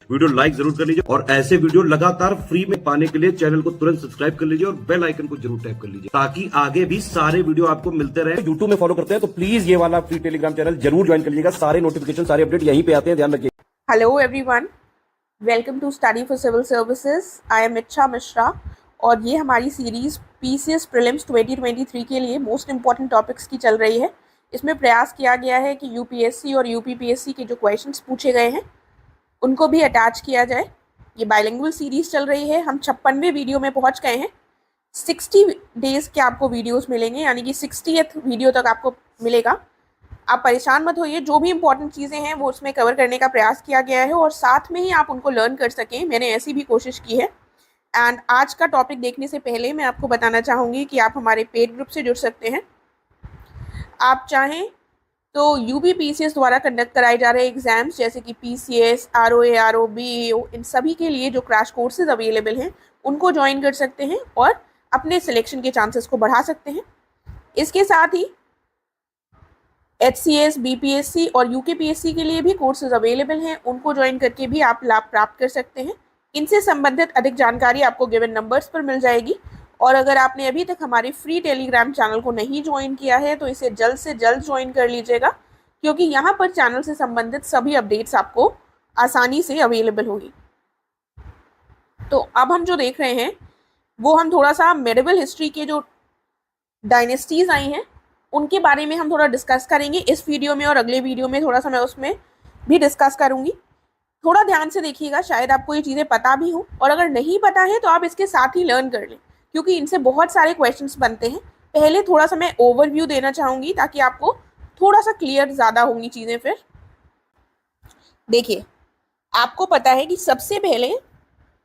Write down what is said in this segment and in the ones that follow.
Video like जरूर कर लीजिए और ऐसे वीडियो लगातार फ्री में पाने के लिए चैनल को तुरंत सब्सक्राइब कर लीजिए और बेल आइकन को जरूर टैप कर लीजिए ताकि आगे भी सारे वीडियो आपको मिलते रहे। यूट्यूब में फॉलो करते हैं तो प्लीज ये वाला फ्री टेलीग्राम चैनल जरूर ज्वाइन कर लीजिएगा। सारे नोटिफिकेशन सारे अपडेट यहीं पे आते हैं, ध्यान रखिए। Hello everyone, welcome to study for civil services. I am Ichha Mishra और ये हमारी सीरीज पीसीएस प्रीलिम्स 2023 के लिए मोस्ट इंपॉर्टेंट टॉपिक्स की चल रही है। इसमें प्रयास किया गया है कि यूपीएससी और यूपीपीएससी के जो क्वेश्चंस पूछे गए हैं उनको भी अटैच किया जाए। ये बाइलिंगुअल सीरीज चल रही है। हम 56वें वीडियो में पहुंच गए हैं। 60 डेज के आपको वीडियोस मिलेंगे, यानी कि 60th वीडियो तक आपको मिलेगा। आप परेशान मत होइए, जो भी इंपॉर्टेंट चीज़ें हैं वो उसमें कवर करने का प्रयास किया गया है और साथ में ही आप उनको लर्न कर सकें, मैंने ऐसी भी कोशिश की है। एंड आज का टॉपिक देखने से पहले मैं आपको बताना चाहूँगी कि आप हमारे पेड ग्रुप से जुड़ सकते हैं। आप चाहें तो यूपीपीसीएस द्वारा कंडक्ट कराए जा रहे एग्जाम्स जैसे कि पीसीएस, आरओए, आरओ, बीएओ, इन सभी के लिए जो क्रैश कोर्सेज अवेलेबल हैं उनको ज्वाइन कर सकते हैं और अपने सिलेक्शन के चांसेस को बढ़ा सकते हैं। इसके साथ ही एचसीएस, बीपीएससी और यूकेपीएससी के लिए भी कोर्सेज अवेलेबल हैं, उनको ज्वाइन करके भी आप लाभ प्राप्त कर सकते हैं। इनसे संबंधित अधिक जानकारी आपको गिवन नंबर्स पर मिल जाएगी। और अगर आपने अभी तक हमारे फ्री टेलीग्राम चैनल को नहीं ज्वाइन किया है तो इसे जल्द से जल्द ज्वाइन कर लीजिएगा, क्योंकि यहाँ पर चैनल से संबंधित सभी अपडेट्स आपको आसानी से अवेलेबल होगी। तो अब हम जो देख रहे हैं वो हम थोड़ा सा मेडिवल हिस्ट्री के जो डायनेस्टीज आई हैं उनके बारे में हम थोड़ा डिस्कस करेंगे इस वीडियो में, और अगले वीडियो में थोड़ा सा मैं उसमें भी डिस्कस करूँगी। थोड़ा ध्यान से देखिएगा, शायद आपको ये चीज़ें पता भी हो, और अगर नहीं पता है तो आप इसके साथ ही लर्न कर लें, क्योंकि इनसे बहुत सारे क्वेश्चंस बनते हैं। पहले थोड़ा सा मैं ओवरव्यू देना चाहूँगी ताकि आपको थोड़ा सा क्लियर ज़्यादा होंगी चीज़ें। फिर देखिए, आपको पता है कि सबसे पहले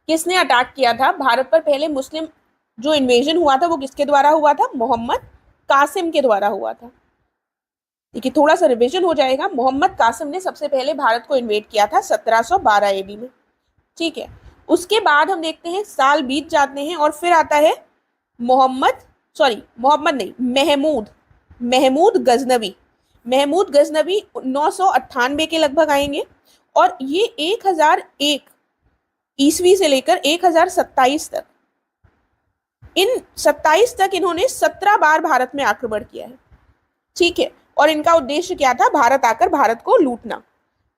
किसने अटैक किया था भारत पर? पहले मुस्लिम जो इन्वेजन हुआ था वो किसके द्वारा हुआ था? मोहम्मद कासिम के द्वारा हुआ था। देखिए, थोड़ा सा रिविजन हो जाएगा। मोहम्मद कासिम ने सबसे पहले भारत को इन्वेड किया था 1712 एडी में, ठीक है। उसके बाद हम देखते हैं साल बीत जाते हैं और फिर आता है महमूद गजनवी। महमूद गजनवी 998 के लगभग आएंगे और ये 1001 ईस्वी से लेकर 1027 तक, इन 27 तक इन्होंने 17 बार भारत में आक्रमण किया है, ठीक है। और इनका उद्देश्य क्या था? भारत आकर भारत को लूटना।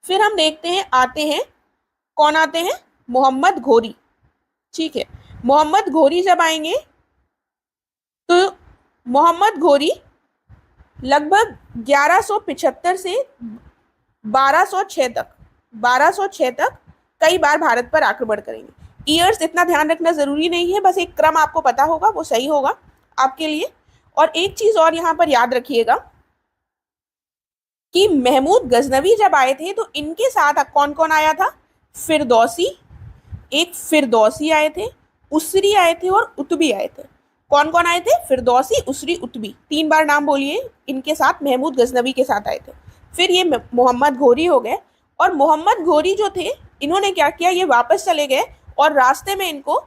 फिर हम देखते हैं कौन आते हैं? मोहम्मद घोरी, ठीक है। मोहम्मद घोरी जब आएंगे तो मोहम्मद घोरी लगभग 1175 से 1206 तक कई बार भारत पर आक्रमण करेंगे। ईयर्स इतना ध्यान रखना जरूरी नहीं है, बस एक क्रम आपको पता होगा, वो सही होगा आपके लिए। और एक चीज और यहाँ पर याद रखिएगा कि महमूद गजनवी जब आए थे तो इनके साथ कौन कौन आया था? फिरदौसी आए थे, उसरी आए थे और उतबी आए थे। कौन कौन आए थे? फिरदौसी, उसरी, उतबी। 3 बार नाम बोलिए, इनके साथ महमूद गजनवी के साथ आए थे। फिर ये मोहम्मद घोरी हो गए, और मोहम्मद घोरी जो थे इन्होंने क्या किया? ये वापस चले गए और रास्ते में इनको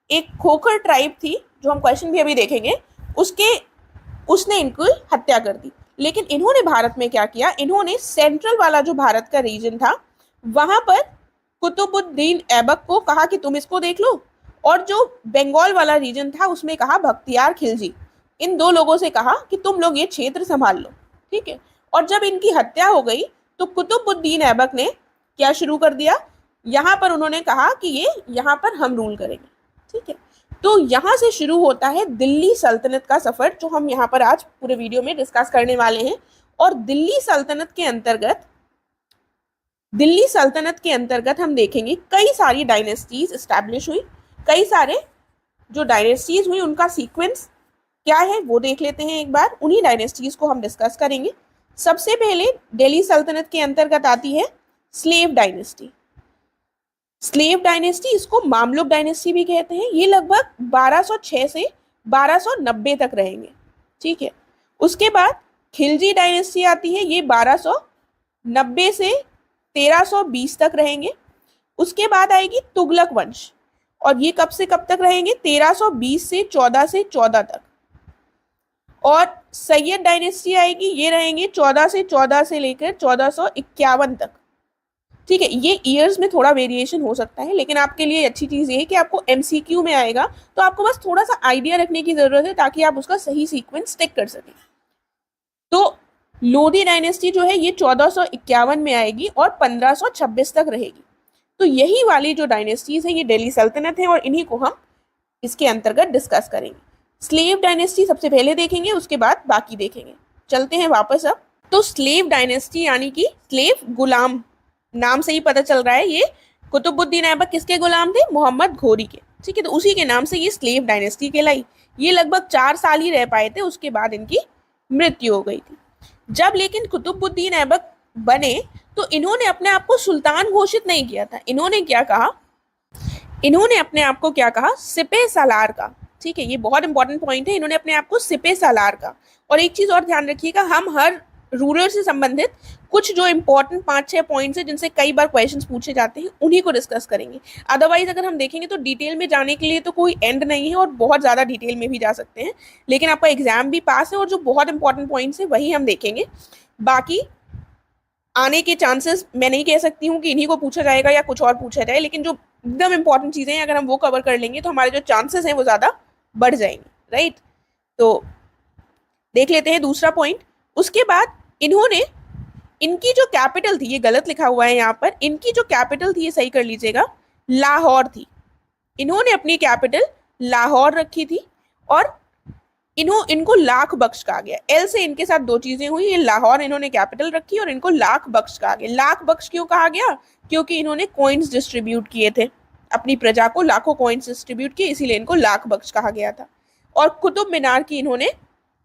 एक खोखर ट्राइब थी, जो हम क्वेश्चन भी अभी देखेंगे, उसने इनको हत्या कर दी। लेकिन इन्होंने भारत में क्या किया? इन्होंने सेंट्रल वाला जो भारत का रीजन था वहां पर कुतुबुद्दीन ऐबक को कहा कि तुम इसको देख लो, और जो बंगाल वाला रीजन था उसमें कहा बख्तियार खिलजी। इन 2 लोगों से कहा कि तुम लोग ये क्षेत्र संभाल लो, ठीक है। और जब इनकी हत्या हो गई तो कुतुबुद्दीन ऐबक ने क्या शुरू कर दिया? यहाँ पर उन्होंने कहा कि ये यहाँ पर हम रूल करेंगे, ठीक है। तो यहाँ से शुरू होता है दिल्ली सल्तनत का सफर, जो हम यहाँ पर आज पूरे वीडियो में डिस्कस करने वाले हैं। और दिल्ली सल्तनत के अंतर्गत हम देखेंगे कई सारी डायनेस्टीज एस्टैब्लिश हुई। कई सारे जो डायनेस्टीज हुई उनका सीक्वेंस क्या है वो देख लेते हैं एक बार। उन्हीं डायनेस्टीज को हम डिस्कस करेंगे। सबसे पहले दिल्ली सल्तनत के अंतर्गत आती है स्लेव डायनेस्टी। स्लेव डायनेस्टी, इसको मामलुक डायनेस्टी भी कहते हैं। ये लगभग 1206 से 1290 तक रहेंगे, ठीक है। उसके बाद खिलजी डायनेस्टी आती है, ये 1290 से 1320 तक रहेंगे। उसके बाद आएगी तुगलक वंश, और ये कब से कब तक रहेंगे? 1320 से 14 तक। और सैयद डायनेस्टी आएगी, ये रहेंगे 14 से लेकर 1451 तक। ठीक है, ये ईयर्स में थोड़ा वेरिएशन हो सकता है, लेकिन आपके लिए अच्छी चीज़ ये है कि आपको MCQ में आएगा, तो आपको बस थोड़ा सा आइडिया रखने की ज़रूरत है ताकि आप उसका सही सीक्वेंस टिक कर सकें। तो लोधी डायनेस्टी जो है ये 1451 में आएगी और 1526 तक रहेगी। तो यही वाली जो डायनेस्टीज हैं ये दिल्ली सल्तनत है और इन्हीं को हम इसके अंतर्गत डिस्कस करेंगे। स्लेव डायनेस्टी सबसे पहले देखेंगे, उसके बाद बाकी देखेंगे। चलते हैं वापस अब। तो स्लेव डायनेस्टी यानी कि स्लेव गुलाम, नाम से ही पता चल रहा है ये कुतुबुद्दीन ऐबक किसके गुलाम थे? मोहम्मद घोरी के। ठीक है, तो उसी के नाम से ये स्लेव डायनेस्टी कहलाई। ये लगभग 4 साल ही रह पाए थे, उसके बाद इनकी मृत्यु हो गई थी। जब लेकिन कुतुबुद्दीन ऐबक बने तो इन्होंने अपने आप को सुल्तान घोषित नहीं किया था। इन्होंने क्या कहा? इन्होंने अपने आप को क्या कहा? सिपे सालार का। ठीक है, ये बहुत इंपॉर्टेंट पॉइंट है। इन्होंने अपने आप को सिपे सालार का। और एक चीज और ध्यान रखिएगा, हम हर रूलर से संबंधित कुछ जो इंपॉर्टेंट 5-6 पॉइंट्स हैं जिनसे कई बार क्वेश्चंस पूछे जाते हैं उन्हीं को डिस्कस करेंगे। अदरवाइज अगर हम देखेंगे तो डिटेल में जाने के लिए तो कोई एंड नहीं है और बहुत ज़्यादा डिटेल में भी जा सकते हैं, लेकिन आपका एग्जाम भी पास है और जो बहुत इंपॉर्टेंट पॉइंट्स है वही हम देखेंगे। बाकी आने के चांसेस मैं नहीं कह सकती हूँ कि इन्हीं को पूछा जाएगा या कुछ और पूछा जाए, लेकिन जो एकदम इंपॉर्टेंट चीज़ें हैं अगर हम वो कवर कर लेंगे तो हमारे जो चांसेस हैं वो ज़्यादा बढ़ जाएंगे। राइट, तो देख लेते हैं दूसरा पॉइंट। उसके बाद इन्होंने इनकी जो कैपिटल थी, ये गलत लिखा हुआ है यहाँ पर, इनकी जो कैपिटल थी ये सही कर लीजिएगा, लाहौर थी। इन्होंने अपनी कैपिटल लाहौर रखी थी और इनको लाख बख्श कहा गया। एल से इनके साथ 2 चीजें हुई, ये लाहौर इन्होंने कैपिटल रखी और इनको लाख बख्श कहा गया। लाख बख्श क्यों कहा गया? क्योंकि इन्होंने कॉइन्स डिस्ट्रीब्यूट किए थे, अपनी प्रजा को लाखों कॉइन्स डिस्ट्रीब्यूट किए, इसीलिए इनको लाख बख्श कहा गया था। और कुतुब मीनार की इन्होंने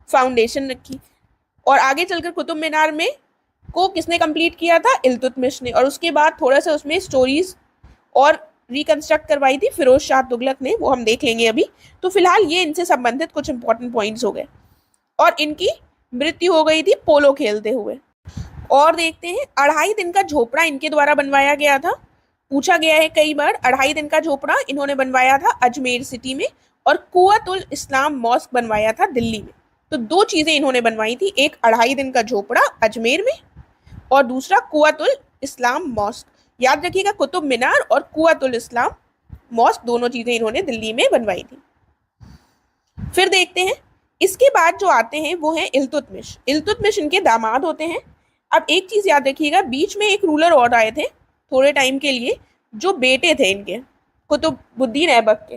फाउंडेशन रखी। और आगे चलकर कुतुब मीनार में को किसने कंप्लीट किया था? इल्तुतमिश ने। और उसके बाद थोड़ा सा उसमें स्टोरीज और रिकंस्ट्रक्ट करवाई थी फिरोज शाह तुगलक ने, वो हम देख लेंगे अभी। तो फिलहाल ये इनसे संबंधित कुछ इंपॉर्टेंट पॉइंट्स हो गए। और इनकी मृत्यु हो गई थी पोलो खेलते हुए। और देखते हैं, 2.5 दिन का झोपड़ा इनके द्वारा बनवाया गया था। पूछा गया है कई बार, 2.5 दिन का झोपड़ा इन्होंने बनवाया था अजमेर सिटी में और कुव्वतुल इस्लाम मॉस्क बनवाया था दिल्ली में। तो 2 चीजें इन्होंने बनवाई थी, एक 2.5 दिन का झोपड़ा अजमेर में और दूसरा कुव्वतुल इस्लाम मॉस्क। याद रखिएगा, कुतुब मीनार और कुव्वतुल इस्लाम मॉस्क दोनों चीजें इन्होंने दिल्ली में बनवाई थी। फिर देखते हैं, इसके बाद जो आते हैं वो हैं इल्तुतमिश। इल्तुतमिश इनके दामाद होते हैं। अब एक चीज याद रखिएगा, बीच में एक रूलर और आए थे थोड़े टाइम के लिए, जो बेटे थे इनके कुतुबुद्दीन ऐबक के।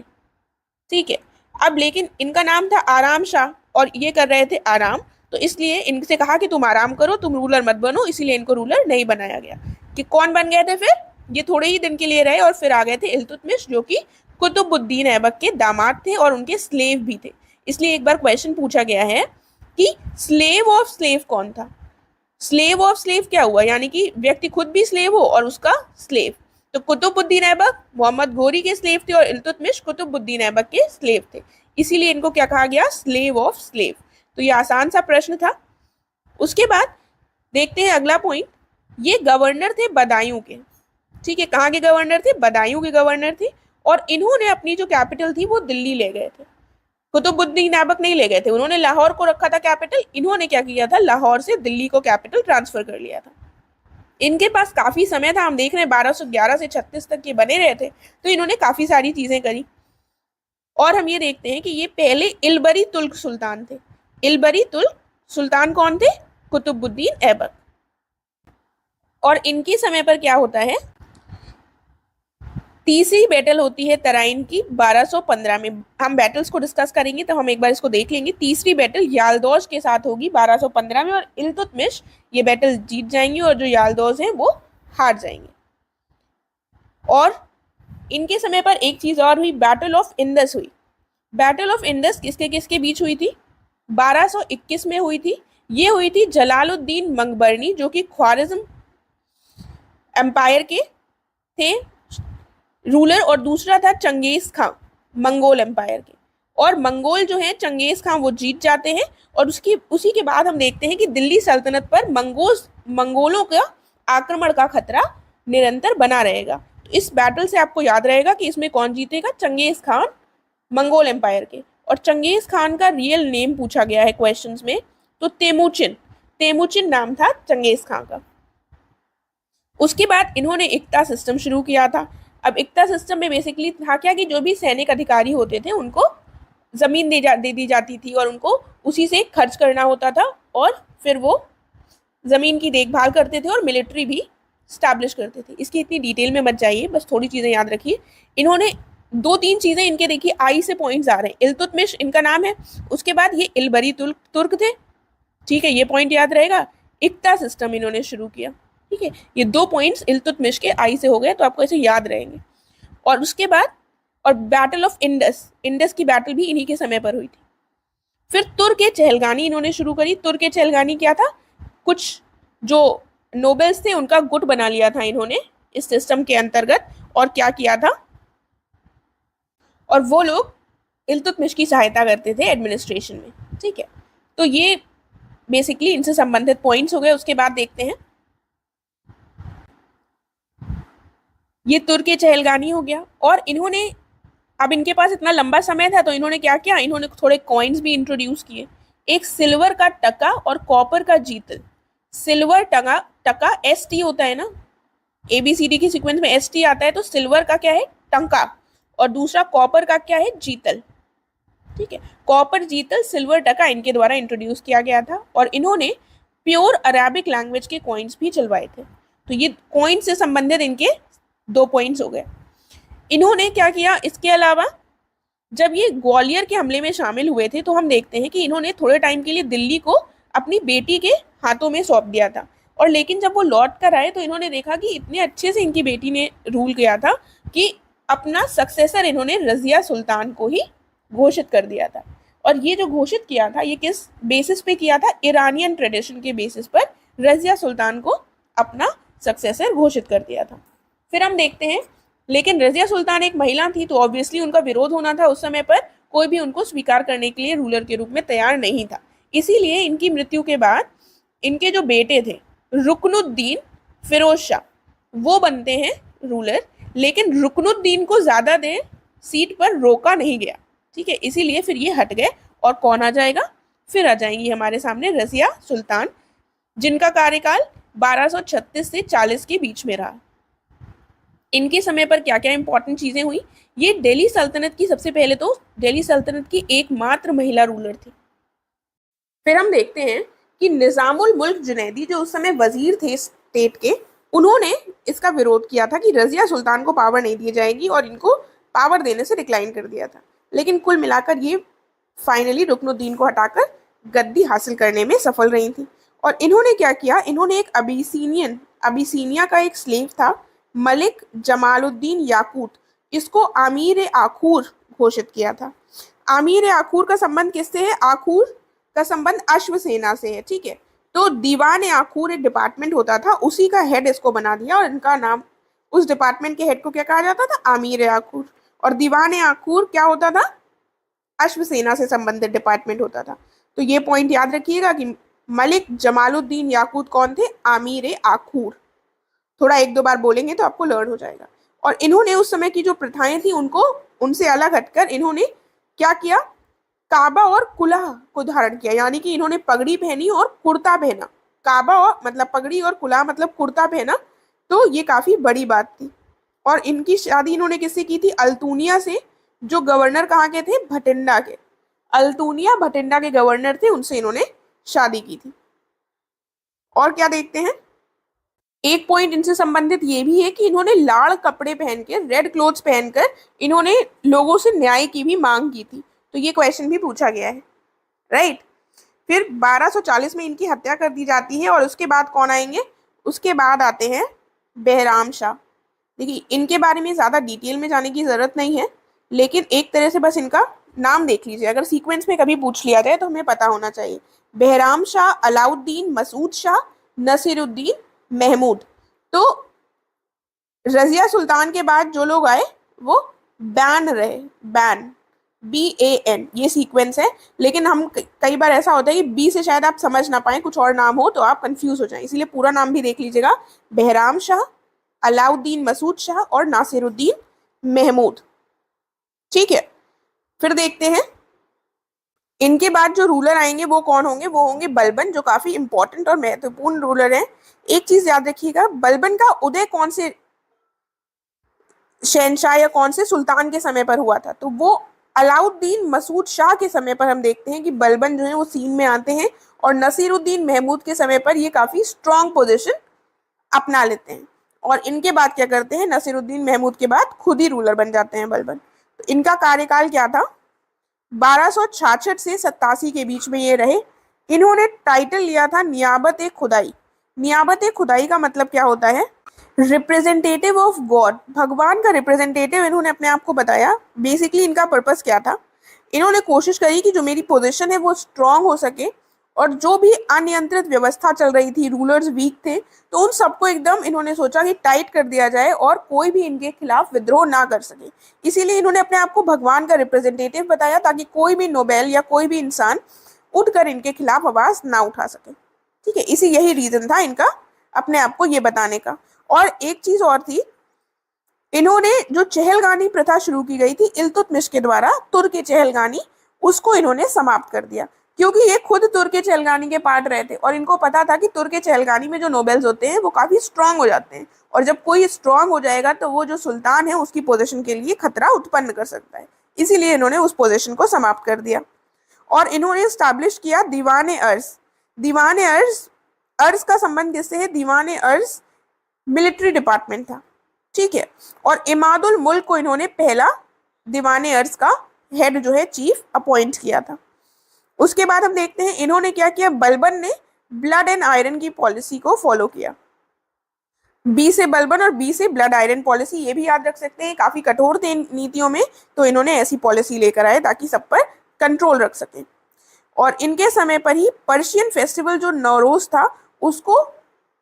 ठीक है, अब लेकिन इनका नाम था आराम शाह और ये कर रहे थे आराम, तो इसलिए इनसे कहा कि तुम आराम करो, तुम रूलर मत बनो, इसीलिए इनको रूलर नहीं बनाया गया। कि कौन बन गए थे फिर? ये थोड़े ही दिन के लिए रहे और फिर आ गए थे इल्तुतमिश, जो कि कुतुबुद्दीन ऐबक के दामाद थे और उनके स्लेव भी थे। इसलिए एक बार क्वेश्चन पूछा गया है कि स्लेव ऑफ स्लेव कौन था? स्लेव ऑफ स्लेव क्या हुआ? यानी कि व्यक्ति खुद भी स्लेव हो और उसका स्लेव। तो कुतुबुद्दीन ऐबक मोहम्मद घोरी के स्लेव थे और इल्तुतमिश कुतुबुद्दीन ऐबक के स्लेव थे, इसीलिए इनको क्या कहा गया? Slave of slave. तो ये आसान सा प्रश्न था। उसके बाद देखते हैं अगला पॉइंट। ये गवर्नर थे बदायूं के। ठीक है, कहाँ के गवर्नर थे? बदायूं के गवर्नर थे और इन्होंने अपनी जो कैपिटल थी वो दिल्ली ले गए थे। कुतुबुद्दीन ऐबक नहीं ले गए थे, उन्होंने लाहौर को रखा था कैपिटल। इन्होंने क्या किया था? लाहौर से दिल्ली को कैपिटल ट्रांसफर कर लिया था। इनके पास काफी समय था, हम देख रहे हैं 1211 से 36 तक ये बने रहे थे, तो इन्होंने काफी सारी चीजें करी। और हम ये देखते हैं कि ये पहले इलबरी तुल्क सुल्तान थे। इलबरी तुल्क सुल्तान कौन थे? कुतुबुद्दीन ऐबक। और इनके समय पर क्या होता है? तीसरी बैटल होती है तराइन की 1215 में। हम बैटल्स को डिस्कस करेंगे तो हम एक बार इसको देख लेंगे। तीसरी बैटल यालदौज के साथ होगी 1215 में और इल्तुतमिश ये बैटल जीत जाएंगे और जो यालदौज हैं वो हार जाएंगे। और इनके समय पर एक चीज और हुई, बैटल ऑफ इंडस हुई। बैटल ऑफ इंडस किसके किसके बीच हुई थी? 1221 में हुई थी। ये हुई थी जलालुद्दीन मंगबरनी, जो कि ख्वारिज्म एम्पायर के थे रूलर, और दूसरा था चंगेज खां मंगोल एम्पायर के। और मंगोल जो है चंगेज खां वो जीत जाते हैं और उसी के बाद हम देखते हैं कि दिल्ली सल्तनत पर मंगोलों का आक्रमण का खतरा निरंतर बना रहेगा। तो इस बैटल से आपको याद रहेगा कि इसमें कौन जीतेगा? चंगेज खान मंगोल एम्पायर के। और चंगेज खान का रियल नेम पूछा गया है क्वेश्चंस में, तो तेमुचिन नाम था चंगेज खान का। उसके बाद इन्होंने इक्ता सिस्टम शुरू किया था। अब इक्ता सिस्टम में बेसिकली था क्या कि जो भी सैनिक अधिकारी होते थे उनको ज़मीन दे दी जाती थी और उनको उसी से खर्च करना होता था और फिर वो ज़मीन की देखभाल करते थे और मिलिट्री भी स्टैब्लिश करते थे। इसकी इतनी डिटेल में मत जाइए, बस थोड़ी चीज़ें याद रखिए। इन्होंने 2-3 चीज़ें इनके देखिए आई से पॉइंट्स आ रहे हैं। इल्तुतमिश इनका नाम है, उसके बाद ये इलबरी तुर्क थे, ठीक है, ये पॉइंट याद रहेगा। इक्ता सिस्टम इन्होंने शुरू किया, ठीक है, ये 2 पॉइंट्स इल्तुतमिश के आई से हो गए, तो आपको ऐसे याद रहेंगे। और उसके बाद और बैटल ऑफ इंडस की बैटल भी इन्हीं के समय पर हुई थी। फिर तुर्क चहलगानी इन्होंने शुरू करी। तुर्क चहलगानी क्या था, कुछ जो नोबेल्स थे उनका गुट बना लिया था इन्होंने इस सिस्टम के अंतर्गत, और क्या किया था, और वो लोग इल्तुतमिश की सहायता करते थे एडमिनिस्ट्रेशन में, ठीक है। तो ये बेसिकली इनसे संबंधित पॉइंट्स हो गए। उसके बाद देखते हैं, ये तुर्क चहलगानी हो गया। और इन्होंने, अब इनके पास इतना लंबा समय था तो इन्होंने क्या किया, इन्होंने थोड़े कॉइन्स भी इंट्रोड्यूस किए। एक सिल्वर का टका और कॉपर का जीतल। सिल्वर टका ST होता है ना, ABCD की सीक्वेंस में ST आता है, तो सिल्वर का क्या है, टंका, और दूसरा कॉपर का क्या है, जीतल, ठीक है। कॉपर जीतल सिल्वर टका इनके द्वारा इंट्रोड्यूस किया गया था। और इन्होंने प्योर अरेबिक लैंग्वेज के कॉइन्स भी चलवाए थे। तो ये कॉइन से संबंधित इनके 2 पॉइंट्स हो गए। इन्होंने क्या किया, इसके अलावा जब ये ग्वालियर के हमले में शामिल हुए थे तो हम देखते हैं कि इन्होंने थोड़े टाइम के लिए दिल्ली को अपनी बेटी के हाथों में सौंप दिया था। और लेकिन जब वो लौट कर आए तो इन्होंने देखा कि इतने अच्छे से इनकी बेटी ने रूल किया था कि अपना सक्सेसर इन्होंने रजिया सुल्तान को ही घोषित कर दिया था। और ये जो घोषित किया था ये किस बेसिस पे किया था, ईरानियन ट्रेडिशन के बेसिस पर रजिया सुल्तान को अपना सक्सेसर घोषित कर दिया था। फिर हम देखते हैं, लेकिन रजिया सुल्तान एक महिला थी तो ऑब्वियसली उनका विरोध होना था। उस समय पर कोई भी उनको स्वीकार करने के लिए रूलर के रूप में तैयार नहीं था। इसीलिए इनकी मृत्यु के बाद इनके जो बेटे थे रुकनुद्दीन फिरोज शाह, वो बनते हैं रूलर। लेकिन रुकनुद्दीन को ज़्यादा देर सीट पर रोका नहीं गया, ठीक है, इसीलिए फिर ये हट गए। और कौन आ जाएगा, फिर आ जाएंगी हमारे सामने रजिया सुल्तान, जिनका कार्यकाल 1236 से 40 के बीच में रहा। इनके समय पर क्या क्या इंपॉर्टेंट चीजें हुई, ये दिल्ली सल्तनत की, सबसे पहले तो दिल्ली सल्तनत की एकमात्र महिला रूलर थी। फिर हम देखते हैं कि निजामुल मुल्क जुनैदी जो उस समय वजीर थे स्टेट के, उन्होंने इसका विरोध किया था कि रजिया सुल्तान को पावर नहीं दी जाएगी और इनको पावर देने से डिक्लाइन कर दिया था। लेकिन कुल मिलाकर ये फाइनली रुकनुद्दीन को हटाकर गद्दी हासिल करने में सफल रही थी। और इन्होंने क्या किया, इन्होंने एक अबिसीनिया का एक स्लेव था मलिक जमालुद्दीन याकूत, इसको आमीर आखूर घोषित किया था। आमीर आखूर का संबंध किससे है, आखूर का संबंध अश्वसेना से है, ठीक है। तो दीवान आखूर एक डिपार्टमेंट होता था, उसी का हेड इसको बना दिया और इनका नाम, उस डिपार्टमेंट के हेड को क्या कहा जाता था, आमीर आखूर। और दीवान आखूर क्या होता था, अश्वसेना से संबंधित डिपार्टमेंट होता था। तो ये पॉइंट याद रखिएगा कि मलिक जमालुद्दीन याकूत कौन थे, आमीर आखूर। थोड़ा 1-2 बार बोलेंगे तो आपको लर्न हो जाएगा। और इन्होंने उस समय की जो प्रथाएं थी उनको, उनसे अलग हटकर इन्होंने क्या किया, काबा और कुलाह को धारण किया, यानी कि इन्होंने पगड़ी पहनी और कुर्ता पहना। काबा और मतलब पगड़ी और कुलाह मतलब कुर्ता पहना, तो ये काफी बड़ी बात थी। और इनकी शादी इन्होंने किससे की थी, अल्तूनिया से, जो गवर्नर कहाँ के थे, भटिंडा के। अल्तूनिया भटिंडा के गवर्नर थे, उनसे इन्होंने शादी की थी। और क्या देखते हैं, एक पॉइंट इनसे संबंधित ये भी है कि इन्होंने लाल कपड़े पहन के, रेड क्लोथ्स पहनकर इन्होंने लोगों से न्याय की भी मांग की थी। तो ये क्वेश्चन भी पूछा गया है, राइट। फिर 1240 में इनकी हत्या कर दी जाती है। और उसके बाद कौन आएंगे, उसके बाद आते हैं बहराम शाह। देखिए इनके बारे में ज़्यादा डिटेल में जाने की ज़रूरत नहीं है, लेकिन एक तरह से बस इनका नाम देख लीजिए, अगर सीक्वेंस में कभी पूछ लिया जाए तो हमें पता होना चाहिए। बहराम शाह, अलाउद्दीन, मसूद शाह, नसीरुद्दीन, महमूद। तो रजिया सुल्तान के बाद जो लोग आए वो बैन रहे, बैन, BAN, ये सीक्वेंस है। लेकिन हम कई बार ऐसा होता है कि बी से शायद आप समझ ना पाए, कुछ और नाम हो तो आप कंफ्यूज हो जाएं, इसीलिए पूरा नाम भी देख लीजिएगा, बहराम शाह, अलाउद्दीन मसूद शाह और नासिरुद्दीन महमूद, ठीक है। फिर देखते हैं इनके बाद जो रूलर आएंगे वो कौन होंगे, वो होंगे बलबन, जो काफी इंपॉर्टेंट और महत्वपूर्ण रूलर हैं। एक चीज याद रखिएगा, बलबन का उदय कौन से शहनशाह या कौन से सुल्तान के समय पर हुआ था, तो वो अलाउद्दीन मसूद शाह के समय पर हम देखते हैं कि बलबन जो है वो सीन में आते हैं, और नसीरुद्दीन महमूद के समय पर ये काफी स्ट्रांग पोजीशन अपना लेते हैं। और इनके बाद क्या करते हैं, नसीरुद्दीन महमूद के बाद खुद ही रूलर बन जाते हैं बलबन। तो इनका कार्यकाल क्या था, 1266 से 87 के बीच में ये रहे। इन्होंने टाइटल लिया था नियाबत ए खुदाई। नियाबत ए खुदाई का मतलब क्या होता है, रिप्रेजेंटेटिव ऑफ गॉड, भगवान का रिप्रेजेंटेटिव इन्होंने अपने आप को बताया। बेसिकली इनका पर्पस क्या था, इन्होंने कोशिश करी कि जो मेरी पोजीशन है वो स्ट्रांग हो सके, और जो भी अनियंत्रित व्यवस्था चल रही थी, रूलर्स वीक थे, तो उन सबको एकदम इन्होंने सोचा कि टाइट कर दिया जाए और कोई भी इनके खिलाफ विद्रोह ना कर सके। इसीलिए इन्होंने अपने आप को भगवान का रिप्रेजेंटेटिव बताया, ताकि कोई भी नोबेल या कोई भी इंसान उठकर इनके खिलाफ आवाज ना उठा सके। ठीक है, इसी यही रीजन था इनका अपने आप को ये बताने का। और एक चीज और थी, इन्होंने जो चहलगानी प्रथा शुरू की गई थी इल्तुतमिश के द्वारा, तुर्क चहलगानी, उसको इन्होंने समाप्त कर दिया, क्योंकि ये खुद तुर्क चहलगानी के पार्ट रहे थे, और इनको पता था कि तुर्क चहलगानी में जो नोबेल्स होते हैं वो काफी स्ट्रांग हो जाते हैं, और जब कोई स्ट्रांग हो जाएगा तो वो जो सुल्तान है उसकी पोजीशन के लिए खतरा उत्पन्न कर सकता है। इसीलिए इन्होंने उस पोजीशन को समाप्त कर दिया। और इन्होंने स्टैब्लिश किया दीवान अर्ज। दीवान अर्ज, अर्ज का संबंध किससे है, दीवान अर्ज मिलिट्री डिपार्टमेंट था। ठीक है, और इमादुल मुल्क को इन्होंने पहला दीवान अर्ज का हेड जो है चीफ अपॉइंट किया था। उसके बाद हम देखते हैं इन्होंने क्या किया, बलबन ने ब्लड एंड आयरन की पॉलिसी को फॉलो किया। बी से बलबन और बी से ब्लड आयरन पॉलिसी, ये भी याद रख सकते हैं, काफी कठोर थे नीतियों में, तो इन्होंने ऐसी पॉलिसी लेकर आए ताकि सब पर कंट्रोल रख सके। और इनके समय पर ही पर्शियन फेस्टिवल जो नवरोज था उसको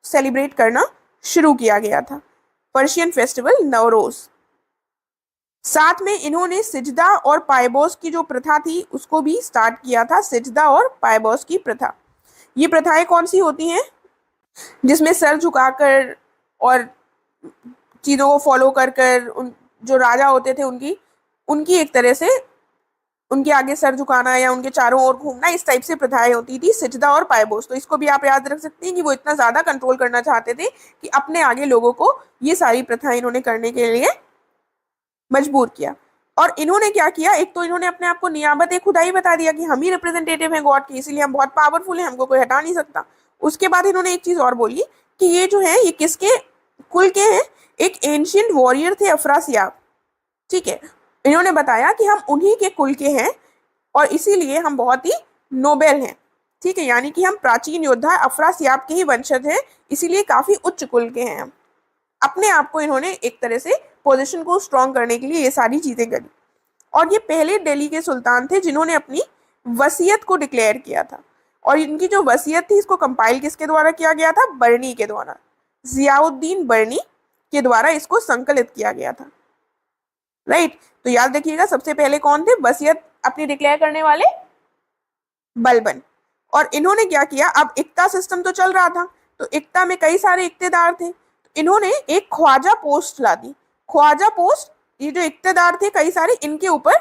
सेलिब्रेट करना शुरू किया गया था, पर्शियन फेस्टिवल नवरोज। साथ में इन्होंने सिजदा और पायबोस की जो प्रथा थी उसको भी स्टार्ट किया था, सिजदा और पायबोस की प्रथा। ये प्रथाएं कौन सी होती हैं, जिसमें सर झुकाकर और चीज़ों को फॉलो कर कर उन जो राजा होते थे उनकी एक तरह से उनके आगे सर झुकाना या उनके चारों ओर घूमना, इस टाइप से प्रथाएं होती थी, सिजदा और पायबोस। तो इसको भी आप याद रख सकते हैं कि वो इतना ज़्यादा कंट्रोल करना चाहते थे कि अपने आगे लोगों को ये सारी प्रथाएं इन्होंने करने के लिए मजबूर किया। और इन्होंने क्या किया, एक तो इन्होंने अपने आप को नियाबत खुदाई बता दिया कि हम ही रिप्रेजेंटेटिव हैं गॉड के, इसीलिए हम बहुत पावरफुल हैं, हमको कोई हटा नहीं सकता। उसके बाद इन्होंने एक चीज़ और बोली कि ये जो है ये किसके कुल के हैं, एक एंशियंट वॉरियर थे अफरासियाब। ठीक है, इन्होंने बताया कि हम उन्हीं के कुल के हैं और इसीलिए हम बहुत ही नोबेल हैं। ठीक है, यानी कि हम प्राचीन योद्धा अफरासियाब के ही वंशज हैं, इसीलिए काफी उच्च कुल के हैं हम। अपने आप को इन्होंने एक तरह से पोजीशन को स्ट्रॉन्ग करने के लिए ये सारी चीजें करी। और ये पहले दिल्ली के सुल्तान थे जिन्होंने अपनी वसीयत को डिक्लेयर किया था। और इनकी जो वसीयत थी इसको कंपाइल किसके द्वारा किया गया था, बर्नी के द्वारा, जियाउद्दीन बर्नी के द्वारा इसको संकलित किया गया था। राइट, तो याद रखिएगा सबसे पहले कौन थे वसीयत अपनी डिक्लेयर करने वाले, बलबन। और इन्होंने क्या किया, अब इक्ता सिस्टम तो चल रहा था, तो इक्ता में कई सारे इक्तेदार थे, तो इन्होंने एक ख्वाजा पोस्ट ला दी। ख्वाजा पोस्ट, ये जो इक्तेदार थे कई सारे, इनके ऊपर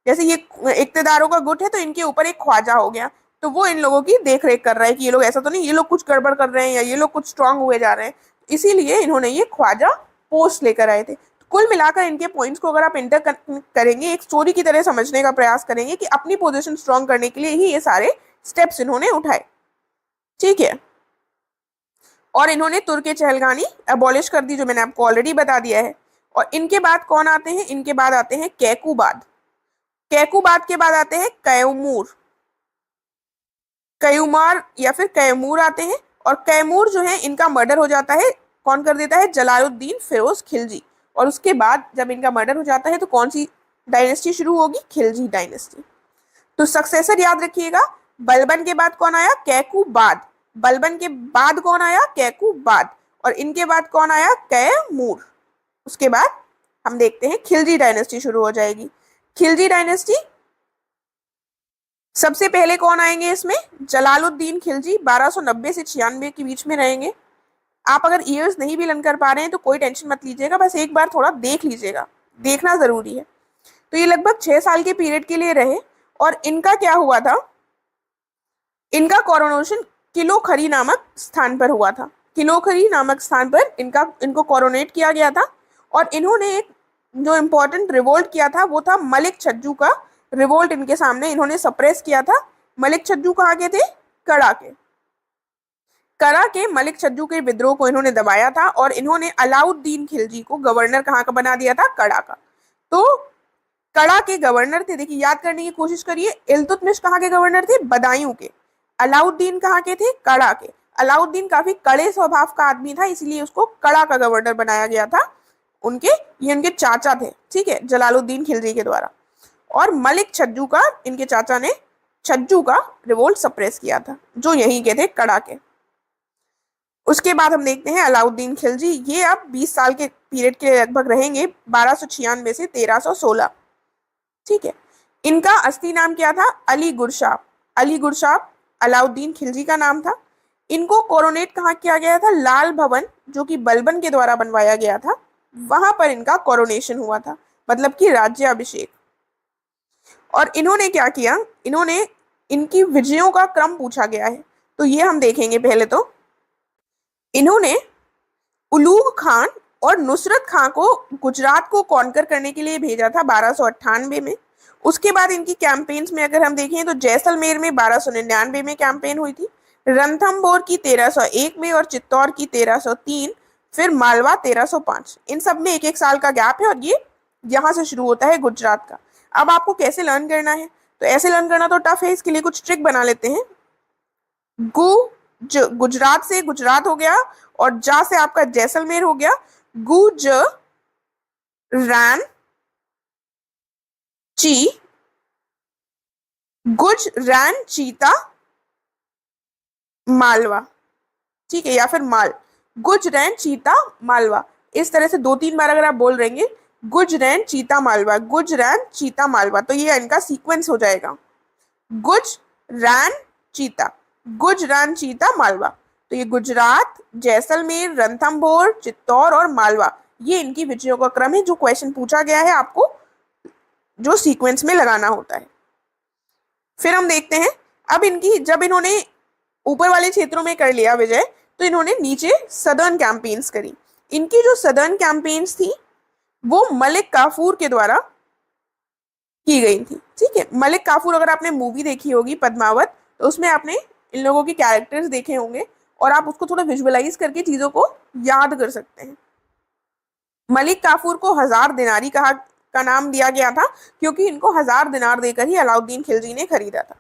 जैसे ये इक्तेदारों का गुट है तो इनके ऊपर एक ख्वाजा हो गया, तो वो इन लोगों की देख रेख कर रहा है कि ये लोग ऐसा तो नहीं, ये लोग कुछ गड़बड़ कर रहे हैं या ये लोग कुछ स्ट्रांग हुए जा रहे हैं, इसीलिए इन्होंने ये ख्वाजा पोस्ट लेकर आए थे। कुल मिलाकर इनके पॉइंट्स को अगर आप इंटर करेंगे, एक स्टोरी की तरह समझने का प्रयास करेंगे कि अपनी पोजीशन स्ट्रांग करने के लिए ही ये सारे स्टेप्स इन्होंने उठाए। ठीक है, और इन्होंने तुर्क चहलगानी अबॉलिश कर दी, जो मैंने आपको ऑलरेडी बता दिया है। और इनके बाद कौन आते हैं, इनके बाद आते हैं कैकुबाद। कैकुबाद के बाद आते हैं कैमूर, कैयुमार या फिर कैमूर आते हैं। और कैमूर जो है इनका मर्डर हो जाता है, कौन कर देता है, जलालुद्दीन फिरोज खिलजी। और उसके बाद जब इनका मर्डर हो जाता है तो कौन सी डायनेस्टी शुरू होगी, खिलजी डायनेस्टी। तो सक्सेसर याद रखिएगा, बलबन के बाद कौन आया, कैकुबाद। बलबन के बाद कौन आया, कैकुबाद। और इनके बाद कौन आया, कैमूर। उसके बाद हम देखते हैं खिलजी डायनेस्टी शुरू हो जाएगी। खिलजी डायनेस्टी सबसे पहले कौन आएंगे इसमें, जलालुद्दीन खिलजी, 1290 से 96 के बीच में रहेंगे। आप अगर ईयर्स नहीं भी लर्न कर पा रहे हैं तो कोई टेंशन मत लीजिएगा, बस एक बार थोड़ा देख लीजिएगा, देखना जरूरी है। तो ये लगभग 6 साल के पीरियड के लिए रहे और इनका क्या हुआ था, इनका कोरोनेशन किलोखरी नामक स्थान पर हुआ था। किलोखरी नामक स्थान पर इनको कोरोनेट किया गया था। और इन्होंने एक जो इम्पोर्टेंट रिवोल्ट किया था वो था मलिक छज्जू का रिवोल्ट। इनके सामने इन्होंने सप्रेस किया था। मलिक छज्जू कहाँ के थे? कड़ा के। कड़ा के मलिक छज्जू के विद्रोह को इन्होंने दबाया था और इन्होंने अलाउद्दीन खिलजी को गवर्नर कहाँ का बना दिया था? कड़ा का। तो कड़ा के गवर्नर थे, देखिए याद करने की कोशिश करिए, इल्तुतमिश कहाँ के गवर्नर थे? बदायूं के। अलाउद्दीन कहाँ के थे? कड़ा के। अलाउद्दीन काफी कड़े स्वभाव का आदमी था, इसलिए उसको कड़ा का गवर्नर बनाया गया था। ये उनके चाचा थे, ठीक है, जलालुद्दीन खिलजी के द्वारा। और मलिक छज्जू का, इनके चाचा ने छज्जू का रिवोल्ट सप्रेस किया था, जो यहीं के थे, कड़ा के। उसके बाद हम देखते हैं अलाउद्दीन खिलजी। ये अब 20 साल के पीरियड के लगभग रहेंगे, 1296 से 1316, ठीक है। इनका असली नाम क्या था? अली गुरशाब। अली गुरशाब अलाउद्दीन खिलजी का नाम था। इनको कोरोनेट कहाँ किया गया था? लाल भवन, जो कि बलबन के द्वारा बनवाया गया था, वहां पर इनका कोरोनेशन हुआ था, मतलब कि राज्याभिषेक। और इन्होंने क्या किया? इनकी विजयों का क्रम पूछा गया है, तो ये हम देखेंगे। पहले तो इन्होंने उलूग खान और नुसरत खां को गुजरात को कॉन्कर करने के लिए भेजा था 1298 में। उसके बाद इनकी कैंपेन्स में अगर हम देखें तो जैसलमेर में 1299 में कैंपेन हुई थी, रणथंभौर की 1301 में और चित्तौड़ की 1303, फिर मालवा 1305। इन सब में एक एक साल का गैप है और ये यहाँ से शुरू होता है गुजरात का। अब आपको कैसे लर्न करना है? तो ऐसे लर्न करना तो टफ है, इसके लिए कुछ ट्रिक बना लेते हैं। गुजरात से गुजरात हो गया और जा से आपका जैसलमेर हो गया। गुजरान चीता मालवा, ठीक है, या फिर गुजरैन चीता मालवा। इस तरह से 2-3 बार अगर आप बोल रहेंगे गुजरैन चीता मालवा, गुजरैन चीता मालवा, तो ये इनका सीक्वेंस हो जाएगा, गुजरान चीता मालवा। तो ये गुजरात, जैसलमेर, रणथंभौर, चित्तौड़ और मालवा, ये इनकी विजयों का क्रम है, जो क्वेश्चन पूछा गया है आपको, जो सीक्वेंस में लगाना होता है। फिर हम देखते हैं अब जब इन्होंने ऊपर वाले क्षेत्रों में कर लिया विजय, तो इन्होंने नीचे सदर्न कैंपेन्स करी। इनकी जो सदर्न कैंपेन्स थी वो मलिक काफूर के द्वारा की गई थी, ठीक है। मलिक काफूर, अगर आपने मूवी देखी होगी पद्मावत, तो उसमें आपने इन लोगों के कैरेक्टर्स देखे होंगे और आप उसको थोड़ा विजुअलाइज करके चीजों को याद कर सकते हैं। मलिक काफूर को 1000 दिनारी का नाम दिया गया था, क्योंकि इनको 1000 दिनार देकर ही अलाउद्दीन खिलजी ने खरीदा था।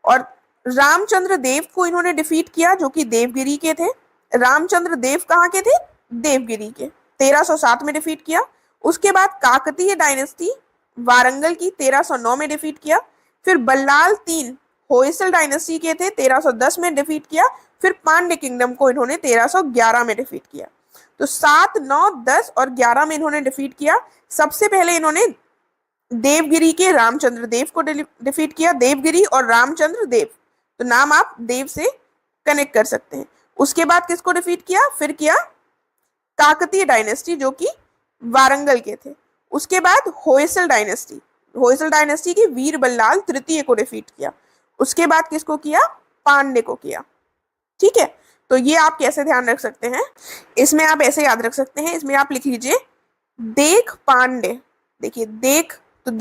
और रामचंद्र देव को इन्होंने डिफीट किया, जो कि देवगिरी के थे। रामचंद्र देव कहाँ के थे? देवगिरी के। 1307 में डिफीट किया। उसके बाद काकतीय डायनेस्टी वारंगल की 1309 में डिफीट किया। फिर बल्लाल 3 होयसल डायनेस्टी के थे, 1310 में डिफीट किया। फिर पांड्य किंगडम को इन्होंने 1311 में डिफीट किया। तो 7, 9, 10 और 11 में इन्होंने डिफीट किया। सबसे पहले इन्होंने देवगिरी के रामचंद्र देव को डिफीट किया। देवगिरी और रामचंद्र देव, तो नाम आप देव से कनेक्ट कर सकते हैं। उसके बाद किसको डिफीट किया? फिर किया काकतीय डायनेस्टी, जो कि वारंगल के थे। उसके बाद होयसल डायनेस्टी की वीर बल्लाल तृतीय को डिफीट किया। उसके बाद किसको किया? पांड्य को किया, ठीक है। तो ये आप कैसे ध्यान रख सकते हैं? इसमें आप ऐसे याद रख सकते हैं, इसमें आप लिख लीजिए देख पांड्य। देखिए देख, तो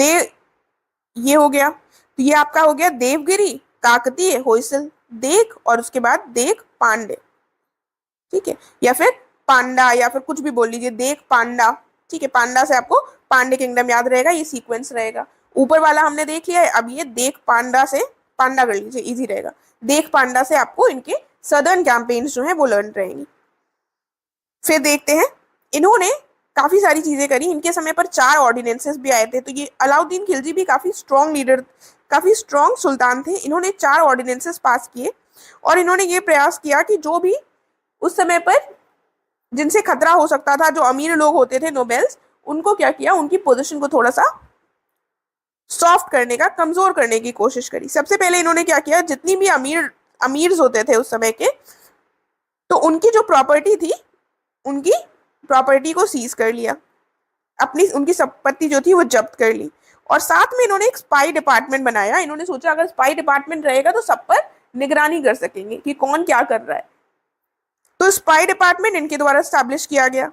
ये हो गया, तो ये आपका हो गया देवगिरी, काकतीय, होयसल, देख और उसके बाद देख पांड्य, ठीक है। या फिर पांडा, या फिर कुछ भी बोल लीजिए, देख पांडा, ठीक है। पांडा से आपको पांड्य किंगडम याद रहेगा, ये सीक्वेंस रहेगा। ऊपर वाला हमने देख लिया है, अब ये देख पांडा से पांडा कर लीजिए, इजी रहेगा। देख पांडा से आपको इनके सदर्न कैंपेन्स जो है वो लर्न रहेंगी। फिर देखते हैं, इन्होंने काफी सारी चीजें करी। इनके समय पर 4 ऑर्डिनेंसेस भी आए थे। तो ये अलाउद्दीन खिलजी भी काफी स्ट्रॉन्ग लीडर, काफी स्ट्रॉन्ग सुल्तान थे। इन्होंने 4 ऑर्डिनेंसेस पास किए और इन्होंने ये प्रयास किया कि जो भी उस समय पर जिनसे खतरा हो सकता था, जो अमीर लोग होते थे, नोबेल्स, उनको क्या किया, उनकी पोजीशन को थोड़ा सा सॉफ्ट करने का, कमजोर करने की कोशिश करी। सबसे पहले इन्होंने क्या किया, जितनी भी अमीर्स होते थे उस समय के, तो उनकी जो प्रॉपर्टी थी, उनकी प्रॉपर्टी को सीज कर लिया, उनकी संपत्ति जो थी वो जब्त कर ली। और साथ में इन्होंने एक स्पाई डिपार्टमेंट बनाया। इन्होंने सोचा अगर स्पाई डिपार्टमेंट रहेगा तो सब पर निगरानी कर सकेंगे कि कौन क्या कर रहा है। तो स्पाई डिपार्टमेंट इनके द्वारा स्टैब्लिश किया गया।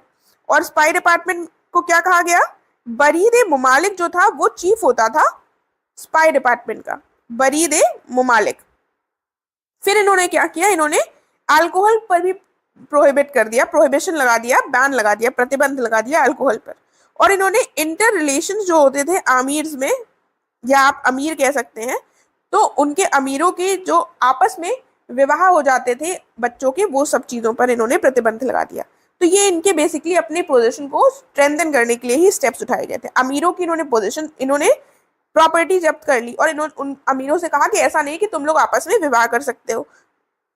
और स्पाई डिपार्टमेंट को क्या कहा गया? बरीद मुमालिक जो था वो चीफ होता था स्पाई डिपार्टमेंट का, बरीद मुमालिक। फिर इन्होंने क्या किया? इन्होंने अल्कोहल पर भी प्रोहिबिट कर दिया, प्रोहिबिशन लगा दिया, बैन लगा दिया, प्रतिबंध लगा दिया अल्कोहल पर। और इन्होंने इंटर रिलेशन जो होते थे आमीर्स में, या आप अमीर कह सकते हैं, तो उनके अमीरों के जो आपस में विवाह हो जाते थे बच्चों के, वो सब चीज़ों पर इन्होंने प्रतिबंध लगा दिया। तो ये इनके बेसिकली अपने पोजीशन को स्ट्रेंथन करने के लिए ही स्टेप्स उठाए गए थे। अमीरों की इन्होंने पोजीशन, इन्होंने प्रॉपर्टी जब्त कर ली और इन्होंने उन अमीरों से कहा कि ऐसा नहीं कि तुम लोग आपस में विवाह कर सकते हो।